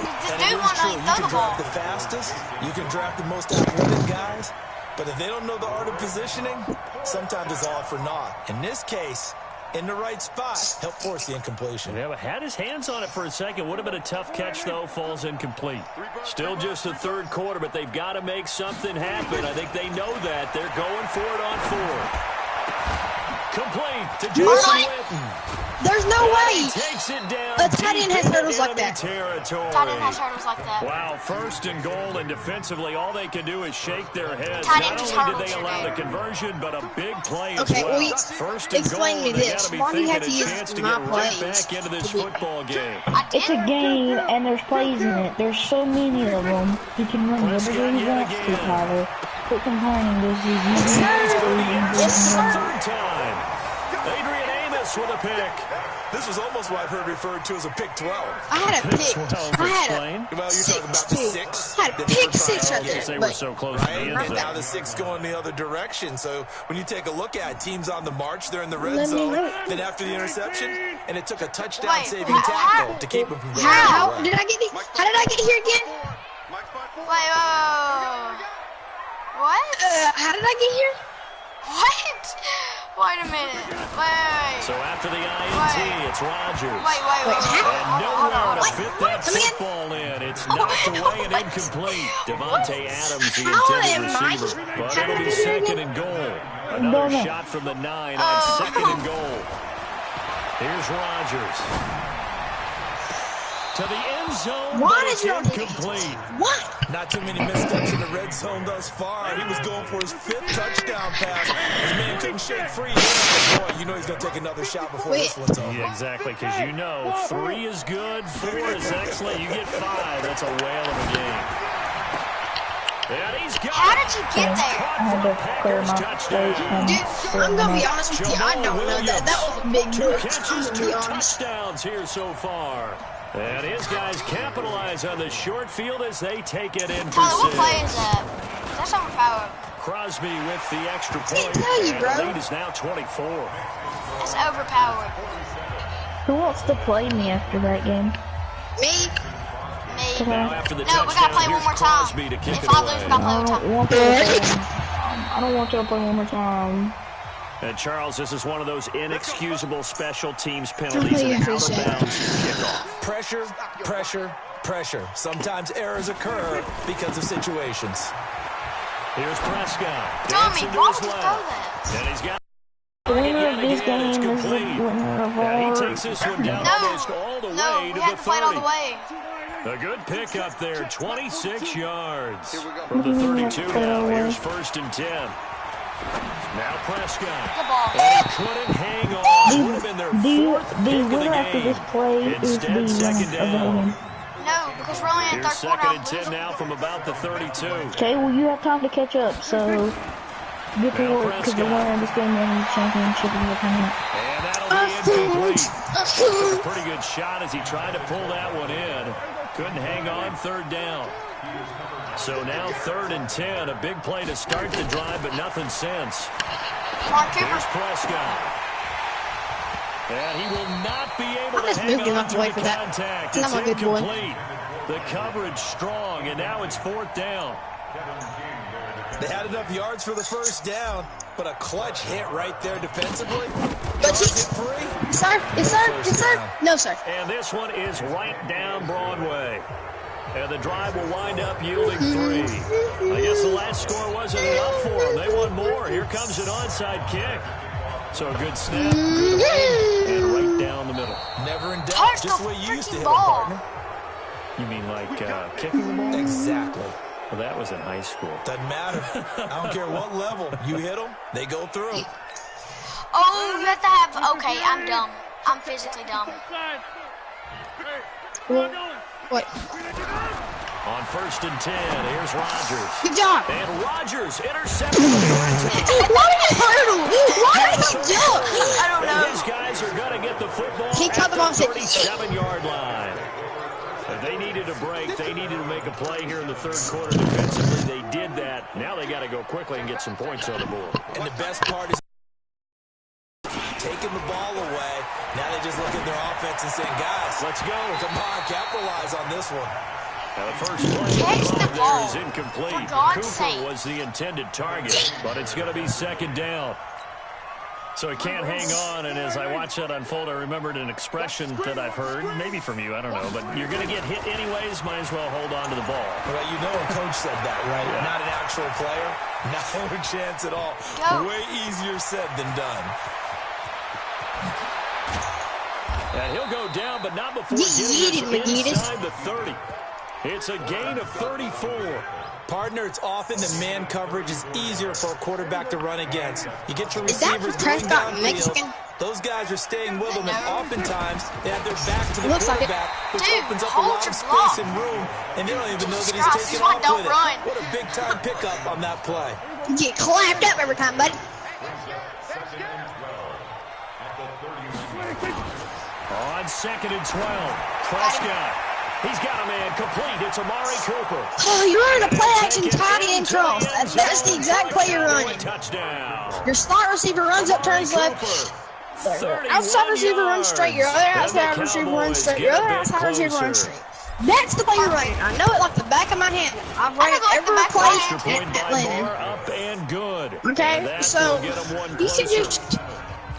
This And dude it is won't true. let You throw can the ball. draft the fastest, you can draft the most athletic guys, but if they don't know the art of positioning, sometimes it's all for naught. In this case, in the right spot, help force the incompletion. Yeah, but had his hands on it for a second. Would have been a tough catch, though. Falls incomplete. Still just the 3rd quarter, but they've got to make something happen. I think they know that. They're going for it on 4th. Complete to Jason Witten. There's no way. Takes it down. A tight end has hurdles like that. Territory. Tight end has hurdles like that. Wow, 1st and goal, and defensively, all they can do is shake their heads. Tight end Not just only did they hurdles allow the your conversion, but a big play as Okay, well. well, 1st and explain goal, me and they this. gotta be Why do you have to thinking a use chance to my get right plays back into this to be- football game. I did. It's a game, and there's plays in it. There's so many of them. He can run whatever he wants to, Tyler. Quit complaining. This is Yes, sir. Third time. Adrian Amos Moss with a pick. This was almost what I've heard referred to as a pick 12. I had a pick. Well, I had explain. Well, you're talking about the 6. I had a pick 6 right They there. were so close to the end Right? zone. Now the 6 going the other direction. So when you take a look at teams on the march, they're in the red Let me zone. look. Then after the interception, and it took a Wait, touchdown-saving how- tackle to keep him from going How away. did I get here? How did I get here again? Wait, what? How did I get here? What? Wait a minute. Wait. So after the INT, Wait. it's Rodgers. Wait. And nowhere to What? fit that Come again? football in. It's knocked away and incomplete. Devontae Adams, the How intended am I- receiver. But how it'll did I be get here second again? and goal. Another Don't know. shot from the 9 on second and goal. Here's Rodgers. To the end zone, Why but did it's you do incomplete. What? Not too many missteps in the red zone thus far. He was going for his 5th touchdown pass. His man couldn't shake free. Boy, you know he's going to take another shot before this one's over. Yeah, exactly, because you know 3 is good, 4 is excellent. You get 5. That's a whale of a game. And he's got How did you get there? I had to clear my plate and Dude, I'm gonna be honest with you. I don't know that. That was a big 2 move. I'm catches, gonna 2 be honest. touchdowns here so far. And his guys capitalize on the short field as they take it in for Tyler, what play 6. is that? That's overpowered. Crosby with the extra point. tell you, and bro. the lead is now 24. That's overpowered. who wants to play me after that game? Me? Me. Now after the No, we gotta play touchdown, one more here's time. Crosby to kick If it I lose, we gotta away. play I one don't more time. want to play. I don't want to play one more time. And Charles, this is one of those inexcusable special teams penalties Completely and out of appreciate it. bounds kickoff. Pressure, pressure, pressure. Sometimes errors occur because of situations. Here's Prescott. Tommy, Dancing to why his would you left. throw that? And he's got The winner yet of this again, it's game is the complete. winner of And he our... takes this one down No, almost all the no, way we to had the to play it all the 30. way. A good pickup there, 26 yards. Here we go. From the 32 now, away. here's 1st and 10. Now Prescott. Good ball. And he couldn't hang on. Would have been their The 4th pick of the winner after game. this play is the Instead, winner second of the down. game. No, because we're only in Here's third quarter. 2nd I'm and 10 losing. now from about the 32. Okay, well, you have time to catch up, so get to Now work, because the Prescott. winner of this game wins the championship in the tournament. And that'll be incomplete. Took a pretty good shot as he tried to pull that one in. Couldn't hang on, 3rd down. So now 3rd and 10. A big play to start the drive, but nothing since. Mark Cooper. Here's Prescott. And he will not be able I'm to just hang moving on out to the way the for that. contact. I'm It's a good boy. incomplete. The coverage strong, and now it's 4th down. They had enough yards for the 1st down, but a clutch hit right there defensively. But Yards he- hit free. Sir? Yes, sir? Yes, sir? No, sir. And this one is right down Broadway. And the drive will wind up yielding 3. I guess the last score wasn't enough for them. They want more. Here comes an onside kick. So a good snap, good hold, and right down the middle. Never in doubt, Touch just the the way you used to freaking hit ball. them, partner. You mean like kicking the ball? Exactly. Well, that was in high school. Doesn't matter. I don't care what level. You hit them, they go through. Oh, you have to have. Okay, I'm dumb. I'm physically dumb. What? On 1st and 10, here's Rodgers. Good job. And Rodgers intercepts the threat. Why did he hurdle? Why did he jump? I don't And know. his guys are going to get the football He at cut them the off. 37-yard line. If they needed a break, they needed to make a play here in the 3rd quarter defensively. They did that. Now they got to go quickly and get some points on the board. And the best part is taking the ball away. Now they just look at their offense and saying, guys, Let's go. come on, capitalize on this one. Now the first play Catch of the there ball. is incomplete. For God's Cooper sake. was the intended target, but it's going to be 2nd down. So he can't hang on, and as I watch that unfold, I remembered an expression that I've heard, maybe from you, I don't know, but you're going to get hit anyways, might as well hold on to the ball. Well, you know a coach said that, right? Yeah. Not an actual player. No chance at all. Go. Way easier said than done. And he'll go down, but not before Yeet getting it, this McGeetus. inside the 30. It's a gain of 34. Partner, it's often the man coverage is easier for a quarterback to run against. You get your Is that receivers going Prescott downfield. Mexican? Those guys are staying with them, and oftentimes they have their back to the Looks like it. quarterback, which Dude, opens up a hold lot your of block. space and room, and they don't even know that Jesus he's Christ, taking this one off don't with it. run. What a big-time pickup on that play. You get clapped up every time, buddy. On 2nd and 12, Prescott. He's got a man complete. It's Amari Cooper. Oh, you're running a play-action tight end cross. That's the exact play you're running. Touchdown. Your slot receiver runs up, turns left. Outside receiver runs straight. Your other outside receiver runs straight. Your other outside receiver runs straight. That's the play you're running. I know it like the back of my hand. I've run it every play at Lennon. Up and good. Okay, so you should just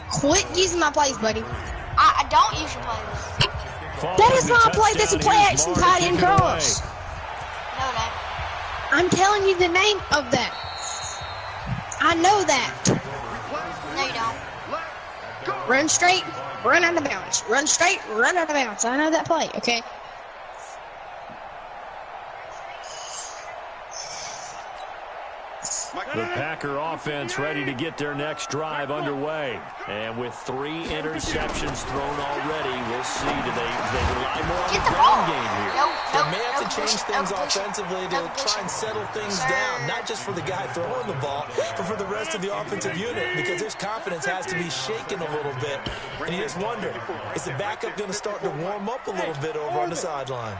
quit using my plays, buddy. I don't use your plays. That is not a play. That's a play-action tight end cross. No, that. I'm telling you the name of that. I know that. No, you don't. Run straight, run out of bounds. Run straight, run out of bounds. I know that play, okay? The Packer offense ready to get their next drive underway. And with 3 interceptions thrown already, we'll see. Do they rely more on the ground game here? They may have to change things offensively to try and settle things down, not just for the guy throwing the ball, but for the rest of the offensive unit, because his confidence has to be shaken a little bit. And you just wonder, is the backup going to start to warm up a little bit over on the sideline?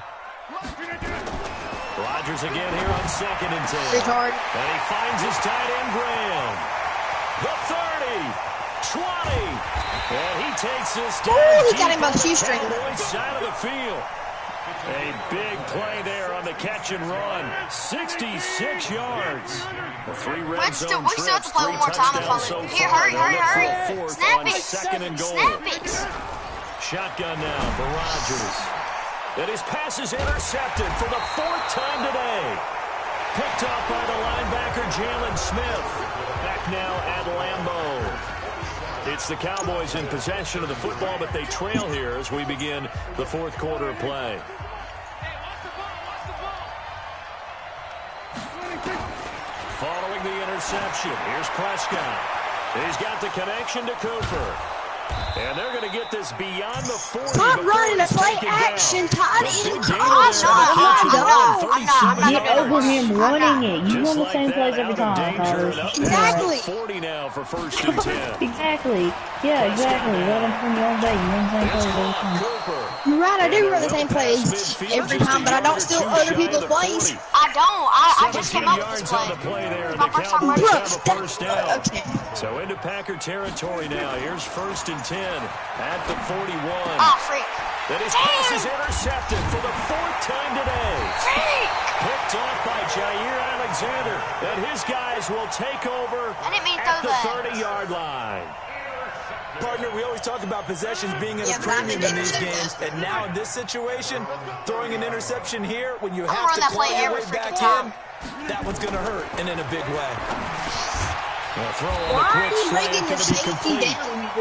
Rodgers again here on 2nd and 10. Retard. And he finds his tight end, Graham. The 30, 20. And he takes this down. Ooh, he got him by the shoestring. Cowboys side of the field. A big play there on the catch and run. 66 yards. The 3 red zone we still have to play one more time if I so Here, hurry. Snap it. Snap it. Shotgun now for Rodgers. And his pass is intercepted for the 4th time today. Picked off by the linebacker, Jalen Smith. Back now at Lambeau. It's the Cowboys in possession of the football, but they trail here as we begin the 4th quarter of play. Following the interception, here's Prescott. He's got the connection to Cooper. And they're going to get this beyond the 40. Stop running a play-action tight end cross. Get over him running it. You run the same plays every time, Tyler. Exactly. 40 now for 1st and 10. Exactly. Yeah, exactly. Let him from your own day. You run the same plays every time. You're right, I do run the same plays every time, but I don't steal other people's plays. I don't. I just came up with this play. My first time running. Okay. So into Packer territory now. Here's 1st and 10 at the 41. Ah, freak. Then his pass is intercepted for the 4th time today. Freak. Picked off by Jair Alexander. And his guys will take over I didn't mean to at throw the that. 30-yard line. Partner, we always talk about possessions being at a premium in these games, and now in this situation, throwing an interception here when you have to claw your way back in, that one's going to hurt, and in a big way. Throw on the quick slant, going to be complete.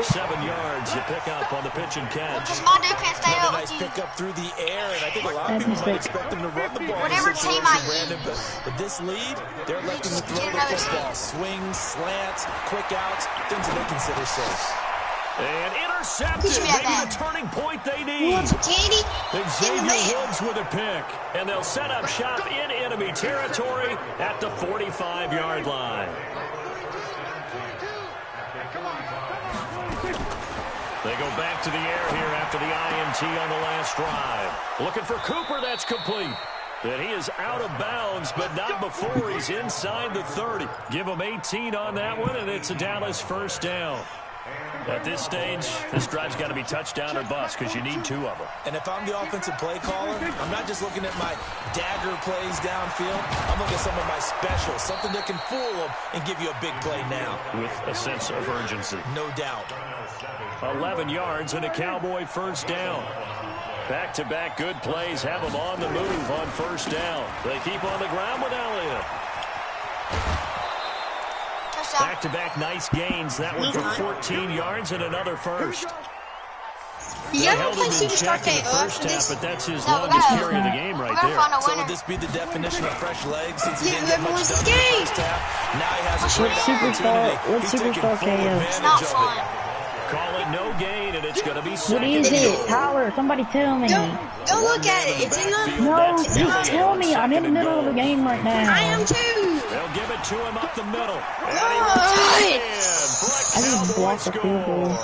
7 yards you pick up on the pitch and catch. Because my dude can't stay up Nice with you. pick up through the air, and I think a lot of people might expect them to run the ball. Whatever team I use. But this lead, they're electing to throw the football. Swings, slants, quick outs, things that they consider safe. And intercepted, maybe the turning point they need. Candy. Xavier Woods with a pick. And they'll set up shop in enemy territory at the 45-yard line. They go back to the air here after the INT on the last drive. Looking for Cooper, that's complete. And he is out of bounds, but not before he's inside the 30. Give him 18 on that one, and it's a Dallas 1st down. At this stage, this drive's got to be touchdown or bust because you need 2 of them. And if I'm the offensive play caller, I'm not just looking at my dagger plays downfield. I'm looking at some of my specials, something that can fool them and give you a big play now. With a sense of urgency. No doubt. 11 yards and a Cowboy 1st down. Back-to-back good plays have them on the move on 1st down. They keep on the ground with Elliott. Back-to-back nice gains. That one for 14 yards and another 1st. You gotta play Superstar KO after this. But that's his longest carry of the game right there. So would this be the definition of fresh legs since he didn't get whoever much wins done the in the game. first half? Now he has a great opportunity. What's Superstar KO? It's not fun. Call it no gain, and it's going to be What second. is it? Tyler, somebody tell me. Go look at it. It's in the... No, just tell me. I'm in the middle of the game right now. I am too. They'll give it to him up the middle. Good. I just blocked the field goal.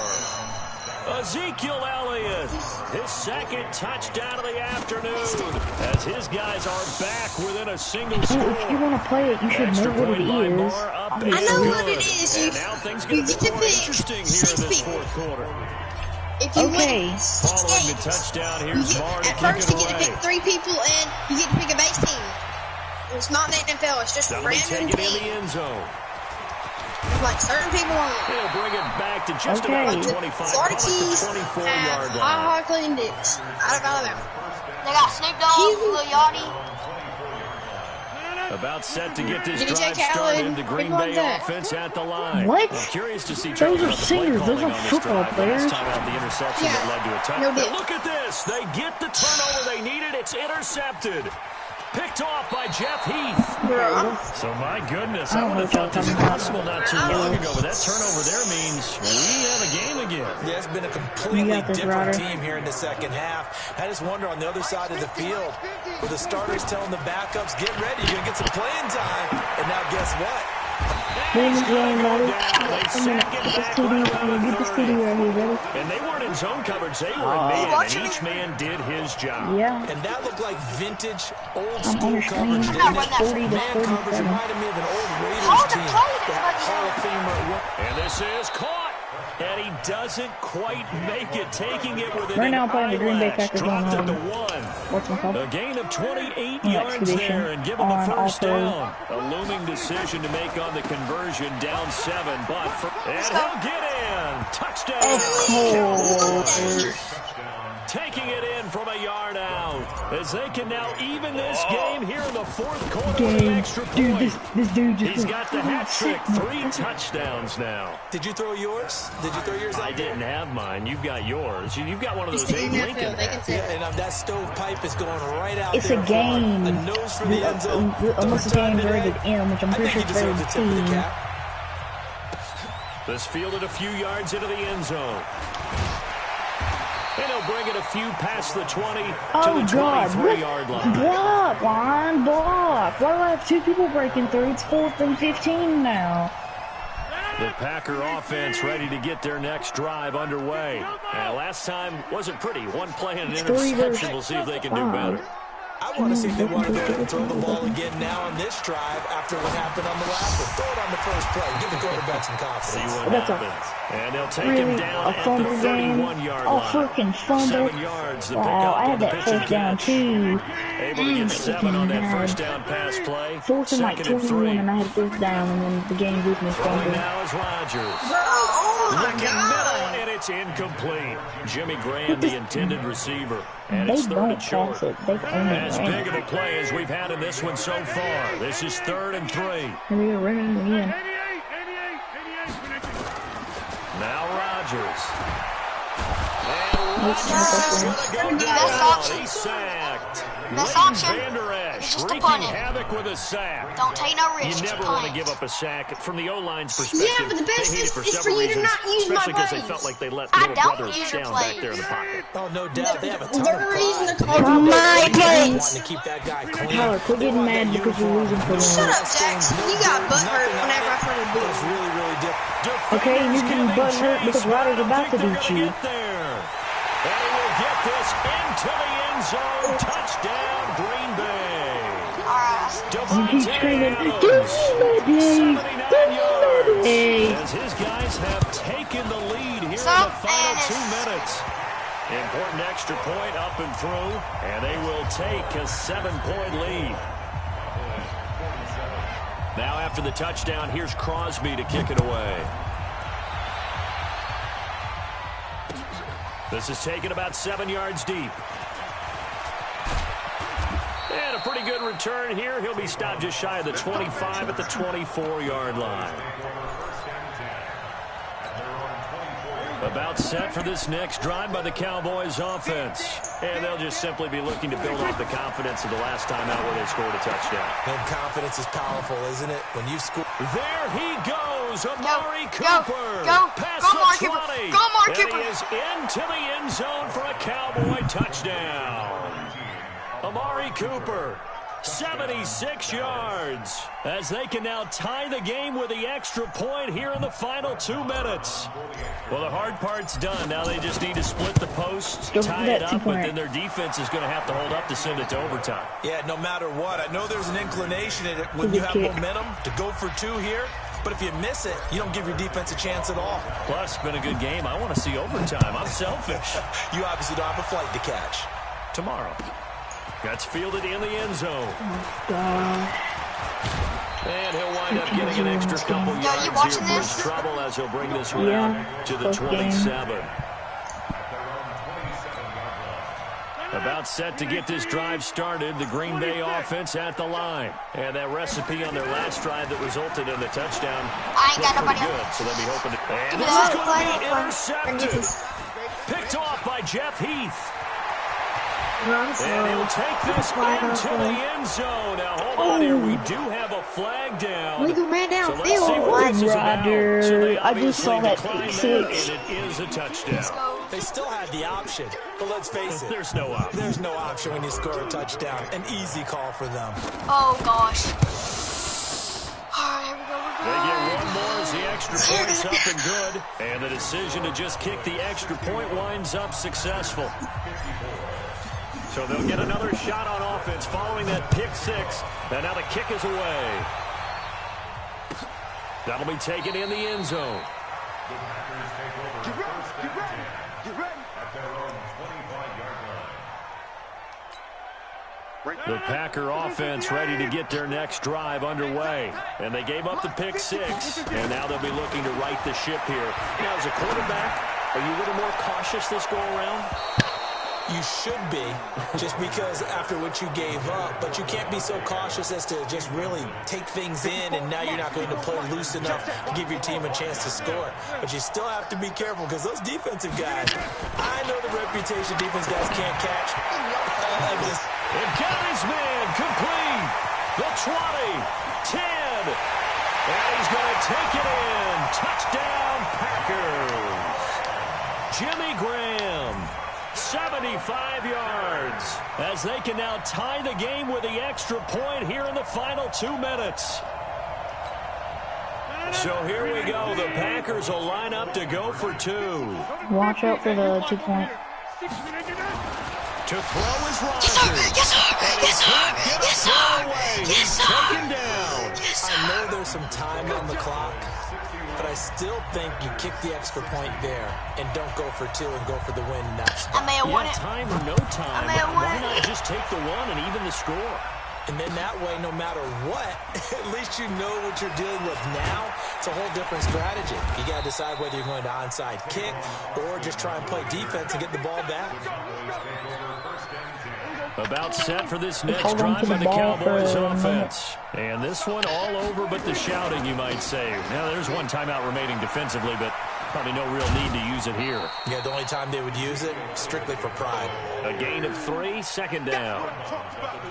Ezekiel Elliott, his second touchdown of the afternoon, as his guys are back within a single score. If you want to play it, you should know what it is. I know what it is. You get to pick 6 people. If you win 6 Following games, the touchdown, here's Marr to at kick first it you get to pick 3 people and you get to pick a base team. It's not the NFL, it's just a random take it in team. the end zone. Like certain people on it. He'll bring it back to just about the 25, Florida Keys 24-yard line. Ha Clinton Dix out of Alabama. They got Snoop Dogg, Lil Yachty. About set to get this DJ drive started. Khaled, The Green people Bay like that. offense at the line. What? I'm curious to see Those are the play singers. Those calling are on this football drive. players. Last time out, the interception Yeah. that led to a touchdown. No deal. Look at this. They get the turnover they needed. It's intercepted. Picked off by Jeff Heath. Bro. So, my goodness, I would have thought this possible not too long ago, but that turnover there means we have a game again. Yeah, it's been a completely this, different Ryder. team here in the second half. I just wonder on the other side of the field, with the starters telling the backups, get ready, you're going to get some playing time. And now guess what? Win the game, buddy. They I'm sack gonna it get this back TD. right I'm around gonna get this the TD 30. right here, buddy. And they weren't in zone coverage. They were in man, watching and me? each man did his job. Yeah. And that looked like vintage, old I'm school on screen. coverage. I'm not didn't running it? that 40 to Man coverage 37. reminded me of an old Raiders Hold the team. play, that's That what Hall of Famer. And this is caught. And he doesn't quite make it, taking it within Right now, an I'm playing the Green Bay eyelash. Packers Dropped on, it to 1. what's my call? A gain of 28 On yards Expedition. there, and given the On first also- down. A looming decision to make on the conversion, down 7. But and he'll get in. Touchdown. Taking it in from a yard out, as they can now even this game here in the fourth quarter with an extra point. Dude, this dude just He's got the hat trick, 3 touchdowns now. Did you throw yours? Did you throw yours I out there? didn't have mine. You've got yours. You've got one of those Abe Lincoln hats. Yeah, and that stovepipe is going right out It's there. a game. A nose for the end zone. Unless the game's rated M, which I'm I pretty think sure he it's deserves a rated tip of the T. cap. This fielded a few yards into the end zone. And he'll bring it a few past the 20 to Oh, the God. 23-yard line. Block, line, block. Why do I have 2 people breaking through? It's 4th and 15 now. The Packer offense ready to get their next drive underway. Last time wasn't pretty. 1 play and an interception. We'll see if they can do better. I want to see if they want to go ahead and throw the ball again now on this drive after what happened on the last one. Throw it on the first play. Give the quarterback some See confidence. what That's happens. And they'll take him Really? down A at the fumble game? 31-yard A line. freaking fumble? 7 yards. The Wow, pickup I on had the that pitch and first down, catch. too. Able to get 7 on that first down pass play. 4th and like 2nd and 21, 3. and I had 5th down, and then the game with me Throwing fumble. now is Rodgers. Oh my Looking God. middle, and it's incomplete. Jimmy Graham, the intended receiver. And They it's 3rd don't and short. pass it. They only As run big it. of a play as we've had in this one so far. This is 3rd and 3. Here we go, running again. Now Rodgers. That's Rodgers is option. going to go Best down. option. He's sacked. Best Leighton option Vander Esch is just to wreaking punt it. havoc with a sack. Don't take no You risks. never Punt want to it. give up a sack. From the O-line's perspective, Yeah, but the best they hate it is for for several you to reasons, not use my especially because they plays. felt like they let I little don't brother use your down back there in the plays. pocket. Oh, no doubt. They have a ton of There's a reason to pride. call them my plays. Wanting to keep that guy clean. Tyler, quit getting mad because you're losing for Shut them. up, Jackson. You got butt hurt whenever I started It was beating. really, really different. Okay, you're getting butt hurt because Ryder's about to beat you. And he will get this into the end zone. Touchdown, Green Bay. Alright. He's screaming, Adams, "Give me my day! 79 yards. Hey. As his guys have taken the lead here in the Sup, final Ennis? 2 minutes. Important extra point up and through, and they will take a 7-point lead. Now after the touchdown, here's Crosby to kick it away. This is taken about 7 yards deep. And a pretty good return here. He'll be stopped just shy of the 25 at the 24-yard line. About set for this next drive by the Cowboys offense. And they'll just simply be looking to build off the confidence of the last time out where they scored a touchdown. And confidence is powerful, isn't it? When you score. There he goes, Amari Go, Cooper. go, Past go, the Amari Cooper. 20. Go, Amari And Cooper. he is into the end zone for a Cowboy touchdown. Amari Cooper 76 yards, as they can now tie the game with the extra point here in the final 2 minutes. Well, the hard part's done. Now they just need to split the post, tie it up, but then their defense is going to have to hold up to send it to overtime. Yeah, no matter what. I know there's an inclination in it when you have momentum to go for 2 here. But if you miss it, you don't give your defense a chance at all. Plus, it's been a good game. I want to see overtime. I'm selfish. You obviously don't have a flight to catch. Tomorrow. That's fielded in the end zone. Oh, gosh. And he'll wind up getting an extra couple yards here for his trouble as he'll bring this one out to the 27. About set to get this drive started, the Green Bay offense at the line. And that recipe on their last drive that resulted in a touchdown looked pretty good, so they'll be hoping to... And this is going to be intercepted. Picked off by Jeff Heath. And he'll take this into the end zone. Now, hold on here. We do have a flag down. Legal man So downfield. let's see what this is about. So they I just saw that decline pick that, six. and it is a touchdown. They still had the option, but let's face it. There's no option. There's no option when you score a touchdown. An easy call for them. Oh, gosh. All right, here we go. They get one more as the extra point's up and good. And the decision to just kick the extra point winds up successful. So they'll get another shot on offense following that pick six. And now the kick is away. That'll be taken in the end zone. The Packer offense ready to get their next drive underway. And they gave up the pick six, and now they'll be looking to right the ship here. Now, as a quarterback, are you a little more cautious this go-around? You should be, just because after what you gave up, but you can't be so cautious as to just really take things in, and now you're not going to play loose enough to give your team a chance to score. But you still have to be careful, because those defensive guys, I know the reputation defense guys can't catch. It got his man complete. The 20, 10, and he's going to take it in. Touchdown, Packers. Jimmy Graham. 75 yards as they can now tie the game with the extra point here in the final 2 minutes. So here we go. The Packers will line up to go for 2. Watch out for the 2 point. To throw is Rodgers. Yes, sir. Yes, sir. Yes, sir. Yes, sir. Taken down. Yes, sir. I know there's some time on the clock, but I still think you kick the extra point there and don't go for 2 and go for the win in that spot. I may have won it. Time or no time. Why not just take the 1 and even the score? And then that way, no matter what, at least you know what you're dealing with now. It's a whole different strategy. You got to decide whether you're going to onside kick or just try and play defense and get the ball back. About set for this next drive by the Cowboys offense. And this one all over but the shouting, you might say. Now, there's one timeout remaining defensively, but probably no real need to use it here. Yeah, the only time they would use it, strictly for pride. A gain of 3, second down.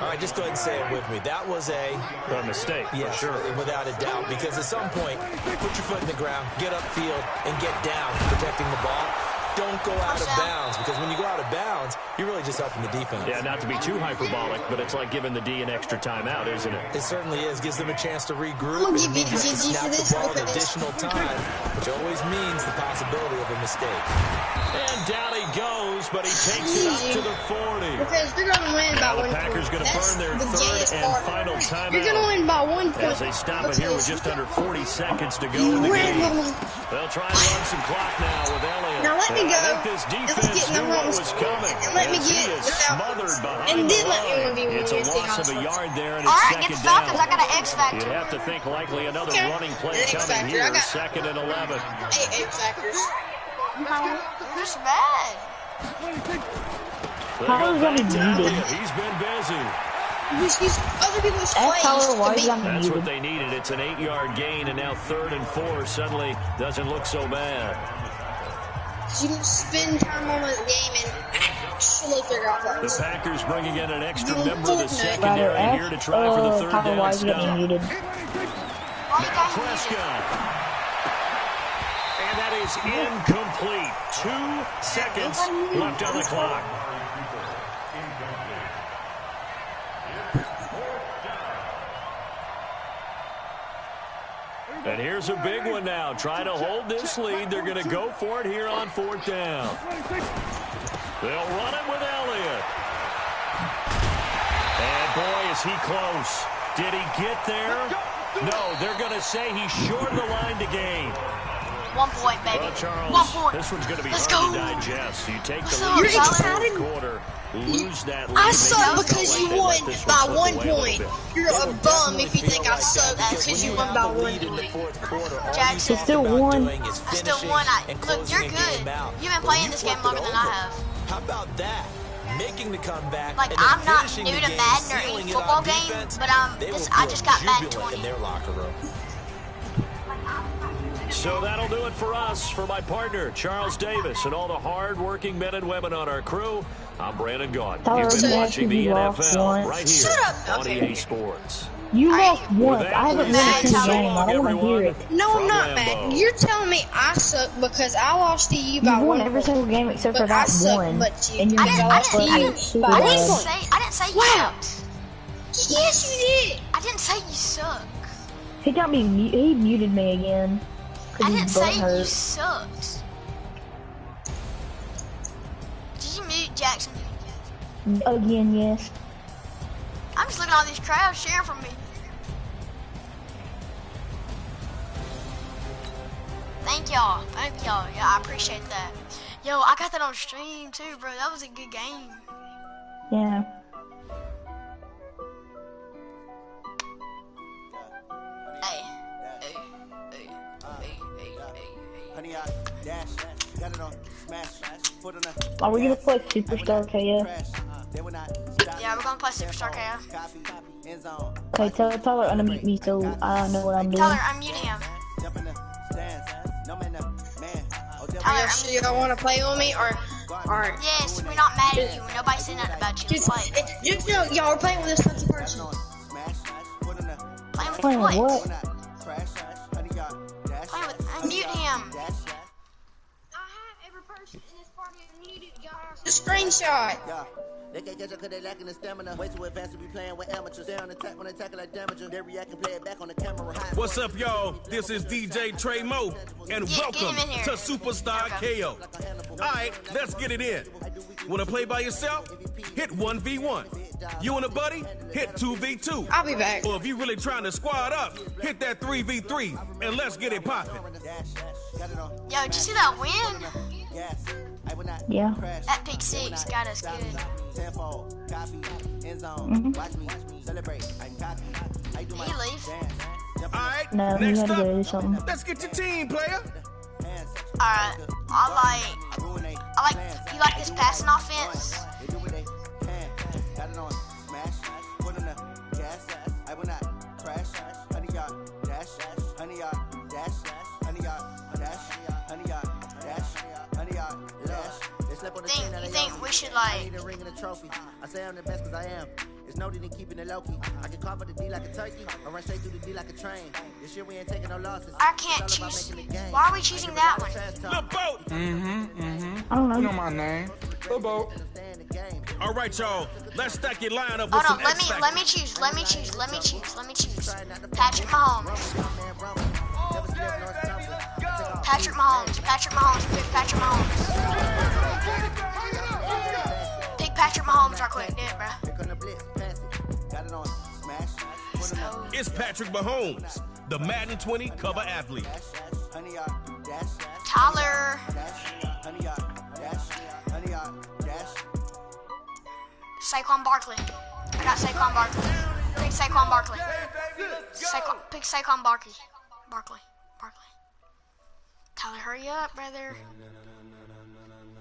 All right, just go ahead and say it with me. That was a mistake, yeah, for sure. Without a doubt, because at some point, put your foot in the ground, get upfield, and get down, protecting the ball. Don't go out of bounds, because when you go out of bounds, you're really just helping the defense. Yeah, not to be too hyperbolic, but it's like giving the D an extra timeout, isn't it? It certainly is. Gives them a chance to regroup. It means you can snap the ball at additional time, which always means the possibility of a mistake. And down he goes, but he takes it up to the 40. Because they're going to win by 1 point. The Packers going to burn their third and final timeout. You're going to win by 1 point. As they stop it here with just under 40 seconds to go in the game. They'll try and run some clock now with Elliott. Now let me go. I think this defense knew what was coming. And let me get smothered behind and the then let me line. 1v1. It's a loss of a yard there, and All it's right, get second the Falcons. down. I got an X factor. You'd have to think likely another Okay. running play X coming factor. here, I got 2nd and 11. 8 X factors. Who's bad? Tyler's gonna be muted. He's been busy. These other people's That's plays Tyler, why to is be. on That's what muted? they needed. It's an 8-yard gain, and now 3rd and 4 suddenly doesn't look so bad. You can spend time on the game and actually figure out The plays. Packers bringing in an extra You member of the Fortnite. secondary here to try for the 3rd Tyler, down why is getting stop. muted? Why you guys muted? Prescott. And that is incomplete. 2 seconds left on the clock. And here's a big one now. Trying to hold this lead. They're going to go for it here on 4th down. They'll run it with Elliott. And boy, is he close. Did he get there? No, they're going to say he's short of the line to gain. 1 point, baby. Well, Charles, 1 point. this one's going to be Let's hard go. to digest. You take What's the up, lead in the Tyler? fourth quarter, lose that lead. I Maybe suck felt because like you they let won this by slip 1 away a little point. bit. You're a bum if you think I suck That's because you When won by have the 1 lead in the point. fourth quarter, all Jackson. you talk Still about won. doing is I still finishing won. and Look, closing you're a good. game out. You've been When playing you this game flip it longer than I over, have. How about that? Making the comeback. Like, and then I'm not finishing new the to game, Madden or sealing any it football on game, defense, but they will I just got feel Madden jubilant 20. in their locker room. So that'll do it for us. For my partner, Charles Davis, and all the hard-working men and women on our crew, I'm Brandon Gaudin. Tyler, You've been you watching the actually lost NFL once. right here Shut up. on Okay. EA Sports. You lost With once. that, I haven't we won say a single so game. I don't want to hear it. No, I'm From not, Lambeau. Matt. You're telling me I suck because I lost to you You've by won 1 every point. single game except for But I that suck, one. but you And you're I think didn't, I I lost didn't, to I you didn't, super by I 1 didn't point. say, I didn't say you Wow. sucked. Yes, you did. I didn't say you suck. He got me. He muted me again. I didn't say you hurt. sucked. Did you mute Jackson? Again, yes. I'm just looking at all these crowds cheering for me. Thank y'all. Thank y'all. Yeah, I appreciate that. Yo, I got that on stream too, bro. That was a good game. Yeah. Hey. Hey. Hey. Hey. Hey. Hey. Are we gonna play Superstar KO? Yeah, we're gonna play Superstar KO. Okay, tell Tyler unmute me so I know what I'm doing. Tyler, unmute him. Tyler, So you don't want to play with me or yes, we're not mad at you. Nobody said nothing about you. just, Play. just know y'all are playing with this type of person. Playing with Playing what? what? Playing with. Unmute him. The screenshot. They can't catch up cause they lacking the stamina. Way too advanced to be playing with amateurs. They on attack when they tackle like damager. They react and play it back on the camera. What's up, y'all? This is DJ Trey Mo, and Get welcome him in here. to Superstar KO. Alright, let's get it in. Wanna play by yourself? Hit 1v1. You and a buddy? Hit 2v2. I'll be back. Or if you really trying to squad up, hit that 3v3, and let's get it poppin'. Yo, did you see that win? Yeah. That pick six got us good. Did he leave? Alright, No, he next had to go do up, something. let's get your team, player. Alright, I like, you like this passing offense? You think we should like, I say I'm the best cause I am. It's no need in keeping it low key. I can carve up the D like a turkey, or run straight through the D like a train. This year we ain't taking no losses. I can't choose. Why are we choosing that one? Lil Boat. I don't know. You know my name. Lil Bo. Alright, y'all, let's stack your lineup with Hold some on, let me choose. Patrick Mahomes. Patrick Mahomes. Pick Patrick Mahomes. Pick Patrick Mahomes real quick, do it, bro. It's Patrick Mahomes, the Madden 20 cover athlete. Tyler. Saquon Barkley. I got Saquon Barkley. Pick Saquon Barkley. Pick Saquon Barkley. Tyler, hurry up, brother.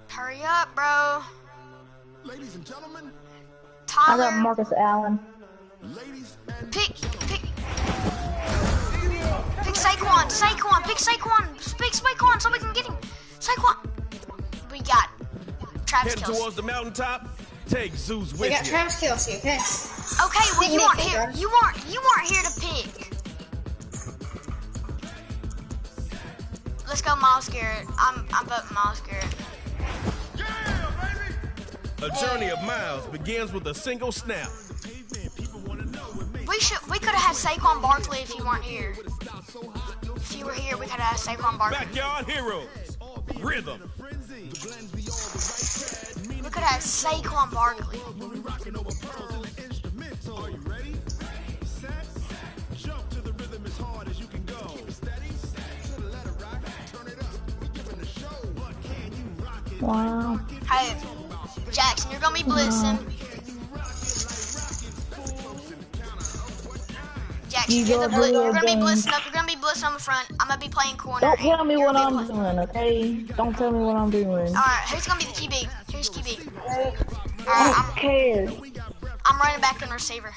Hurry up, bro. Ladies and gentlemen, I got Tyler. Marcus Allen. ladies and Pick Saquon. Pick Saquon so we can get him. Saquon. We got Travis Heading Kelce. towards the mountaintop, take Zeus We with got you. Travis Kelce, okay? Okay, well you Pick weren't me, here. bro. You weren't here to pick. Let's go, Miles Garrett. I'm voting Miles Garrett. A journey of miles begins with a single snap. We could have had Saquon Barkley if you weren't here. if you were here, we could have Saquon Barkley. Backyard heroes. Rhythm. We could have Saquon Barkley. Wow. Hey, Jackson, you're gonna be blitzing. Jackson, you're gonna be blitzing up. You're gonna be blitzing on the front. I'm gonna be playing corner. Don't tell me what I'm doing, okay? Don't tell me what I'm doing. Alright, who's gonna be the QB? Who's QB? I don't care. I'm running back and receiver.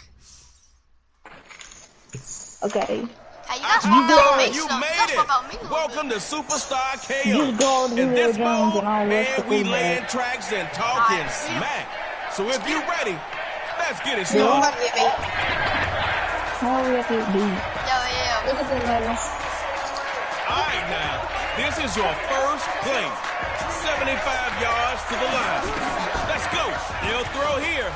Okay. Hey, you guys about me. You made it. Welcome to Superstar KO. Just guard In this Jones mode, and I'll rush the man, we fullback. laying tracks and talking smack. So if you ready, let's get it Yeah. started. Hurry up, it beat. Yo. All right, now, this is your first play. 75 yards to the line. Let's go. They'll throw here.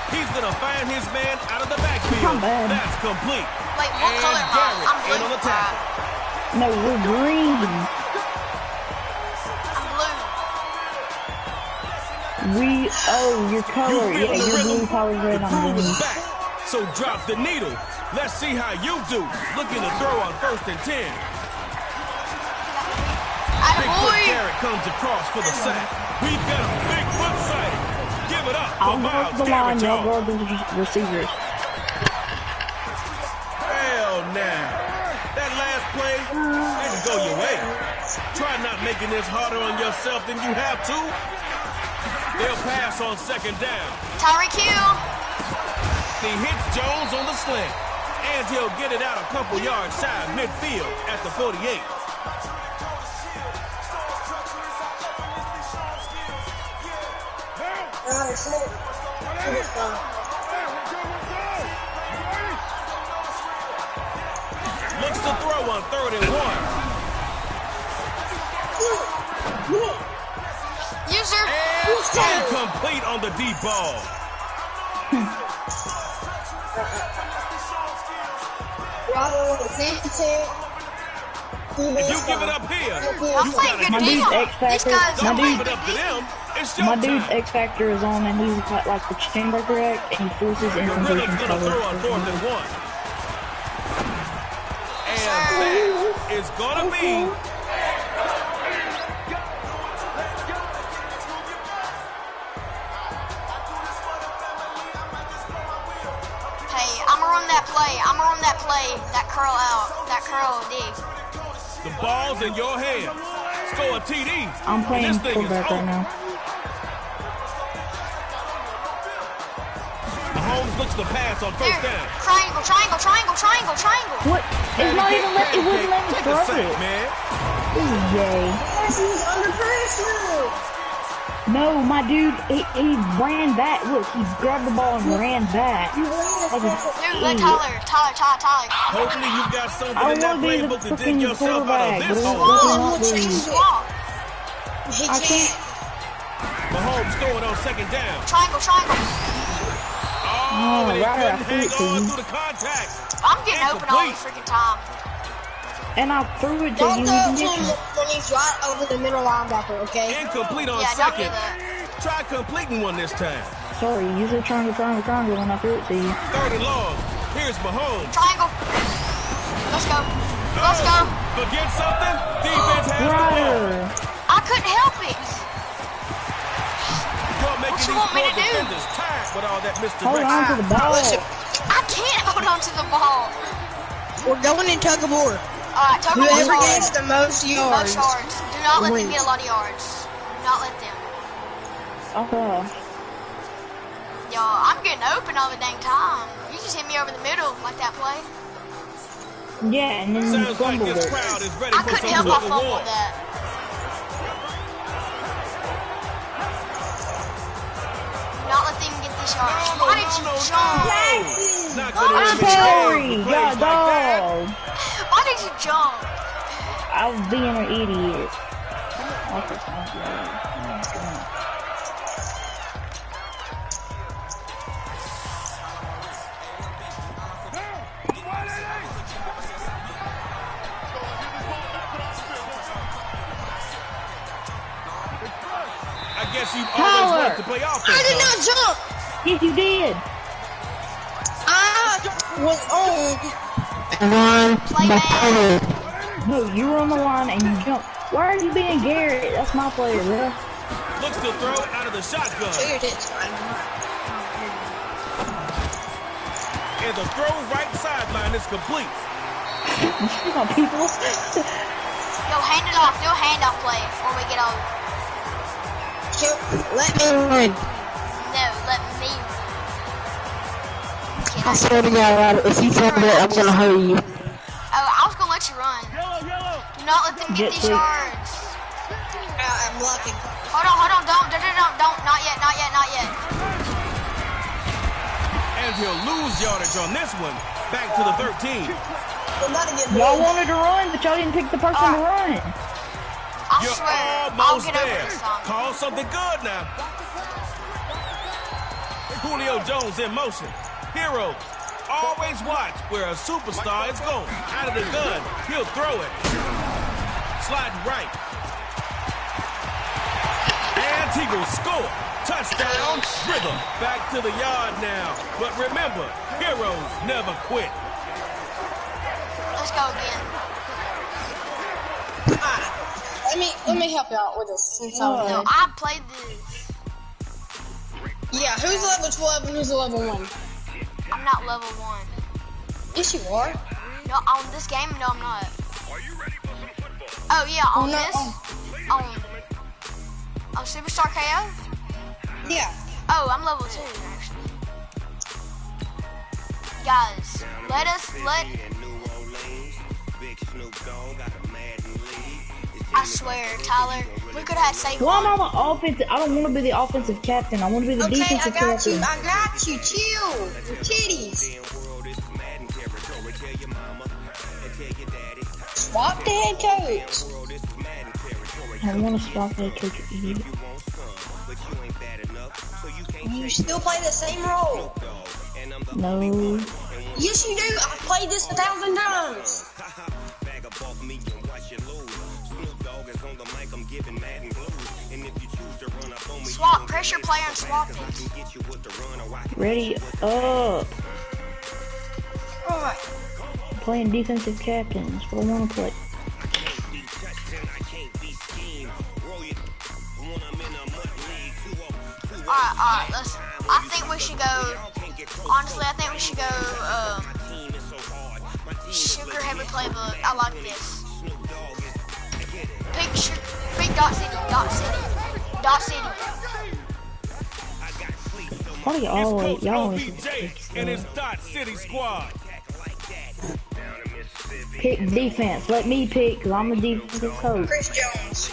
He's going to find his man out of the backfield. That's complete. Wait, what color am I? I'm in on blue. the tackle. No, we're green. I'm blue. Your color. Yeah, your blue color's red on Crew green. is back. So drop the needle. Let's see how you do. Looking to throw on 1st and 10. Bigfoot Garrett comes across for the sack. We've got a Bigfoot sighting. Give it up for I'll Miles guard the line, y'all Garrett. guard the receivers. Hell now. That last play didn't go your way. Try not making this harder on yourself than you have to. They'll pass on 2nd down. Tyreek Hill. He hits Jones on the slant, and he'll get it out a couple yards shy of midfield at the 48. Looks to throw on 3rd and 1. User. And incomplete on the deep ball. If you give it up here, I'm you playing gotta good give it defense. up. X Factor. These guys Don't are leave playing it up to good them. defense. It's your My time. dude's X Factor is on, and he's got like the chamber correct, and he forces Gorilla's incompletion gonna throw on 4th and 1. And that is gonna be Hey, I'm gonna run that play. I'm gonna run that play. That curl out. That curl D. the ball's in your hands. Score a TD. I'm playing This thing is quarterback right over. now. Mahomes looks to pass on 1st There. down. Triangle, triangle, triangle, triangle, triangle. What? It's not even let. It wouldn't let me Take a throw sack, it. man. This is gay. under pressure. No, my dude, he ran back. Look, he grabbed the ball and ran back. Like an Dude, let idiot. Tyler. Hopefully you've got something I in that wanna be the playbook to dig freaking yourself out quarterback, of this but hole. Swamp. I can't. Mahomes throwing on 2nd down. Triangle. Oh, but he right, I couldn't hang threw it to on you. Oh, through the contact. I'm getting open all the Incomplete. freaking time. And I threw it to Don't you. throw You it to didn't him get when he's right over the middle linebacker, okay? Incomplete on Yeah, don't do 2nd. that. Try completing one this time. Sorry, you said triangle, and I threw it to you. 3rd and long. Here's Mahomes. Triangle. Let's go. Forget something. Defense has the ball. Ryder. I couldn't help it. You're making What you these want me poor to do? defenders tired with all that Hold on to misdirection. the ball. Listen, I can't hold on to the ball. we're going in tug of war. Alright, tug of war Whoever yards. gets the most yards. Most yards. Do not let them wins. get a lot of yards. Do not let them. Okay. Yo, I'm getting open all the dang time. You just hit me over the middle like that play. Yeah, and then you Sounds like fumbled this it. crowd is ready I for couldn't some help I civil fumbled war. that. Not let them get this yards. Why did you jump? Not Why gonna did let you me Sorry, play God, like that. dog. Why did you jump? I was being an idiot. That's just not good. I guess you've always wanted to play offense. I did not jump. Yes, you did. I was on. Play man. No, you were on the line and you jumped. Why are you being Garrett? That's my player, bro. Looks to throw out of the shotgun. And the throw right sideline is complete. People. Yo, hand it off. Do a handoff play before we get over. Let me run. No, let me run. I swear to God, if you tell me that, I'm gonna hurt you. Oh, I was gonna let you run. Do not let them get these yards. I'm blocking. Hold on, don't, not yet. And he'll lose yardage on this one. Back to the 13. Y'all wanted to run, but y'all didn't pick the person to run. I You're swear, I'll almost get there. over this time. Call something good now. Julio Jones in motion. Heroes. Always watch where a superstar is going. Out of the gun, he'll throw it. Sliding right. And he will score. Touchdown, rhythm. Back to the yard now. But remember, heroes never quit. Let's go again. Let me help you out with this. Since No, I played this. Yeah, who's level 12 and who's level 1? I'm not level 1. Yes, you are. No, on this game, no, I'm not. Oh yeah, on this, on Superstar KO. Yeah. Oh, I'm level 2 actually. Guys, let. I swear, Tyler, we could have Saquon. Well, I'm on the offensive. I don't want to be the offensive captain. I want to be the defensive captain. I got you. Chill. Your titties. Swap the head coach. I want to swap the head coach, you idiot. You still play the same role. No. Yes, you do. I've played this 1,000 times. Swap, pressure player and swap it. Ready up. Alright. Playing defensive captain. That's what I want to play. Alright, listen. I think we should go. Honestly, I think we should go. Sugar heavy playbook. I like this. Pick Dot City. Why do y'all always and his Dot City squad. pick defense? Let me pick, because I'm the defensive coach. Chris Jones.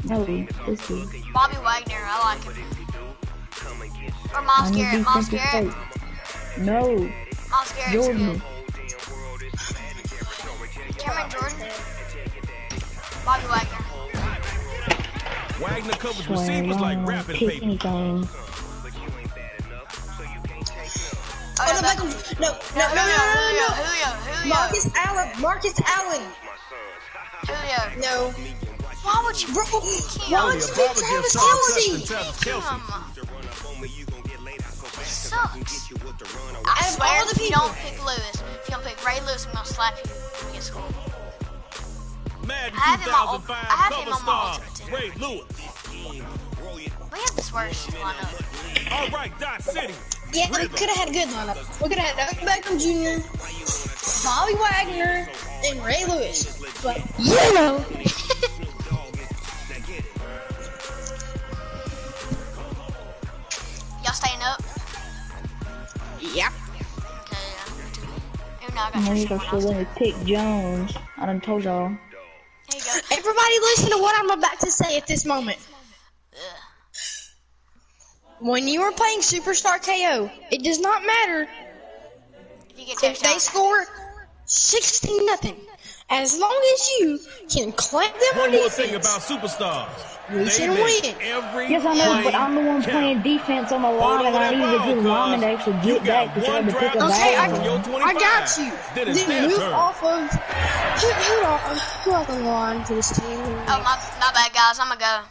No, this is. Bobby Wagner. I like him. Or Miles I'm the Garrett. defensive coach. No. Miles Garrett's Jordan. good. Cameron Jordan. Bobby Wagner. Wagner covers Swear, receivers like y'all wrapping pick paper. anything. Oh, no, Beckham. No. Julio. Marcus Allen. Julio. No. Why would you? Bro, why would you pick Travis Kelce? Sucks. I swear, if you don't pick Lewis, if you don't pick Ray Lewis, I'm gonna slap you when we get scored. Madden I have him on 2005 ultimate cover star team. Ray Lewis. We have this worst lineup. All right, Dot City. Yeah, we could have had a good lineup. We could have had Odell Beckham Jr., Bobby Wagner, and Ray Lewis. But, you know. Y'all staying up? Yeah. Okay, even though I got No, you your got to let me pick Jones. I done told y'all. Here you go. Everybody listen to what I'm about to say at this moment. Ugh. When you are playing Superstar KO, it does not matter If you get if they touchdown. score 16-0. As long as you can clamp them on One more thing defense, about superstars. we They should make win. every Yes, I know, play but I'm the one count. playing defense on the Hold line, on and I that need a ball, good lineman to cuz. actually You get got back to try one to pick drive a to Okay, score ball. from your I 25. got you. Then it's Then their move turn. off of who on the line for this team. Oh, my bad, guys. I'm gonna go.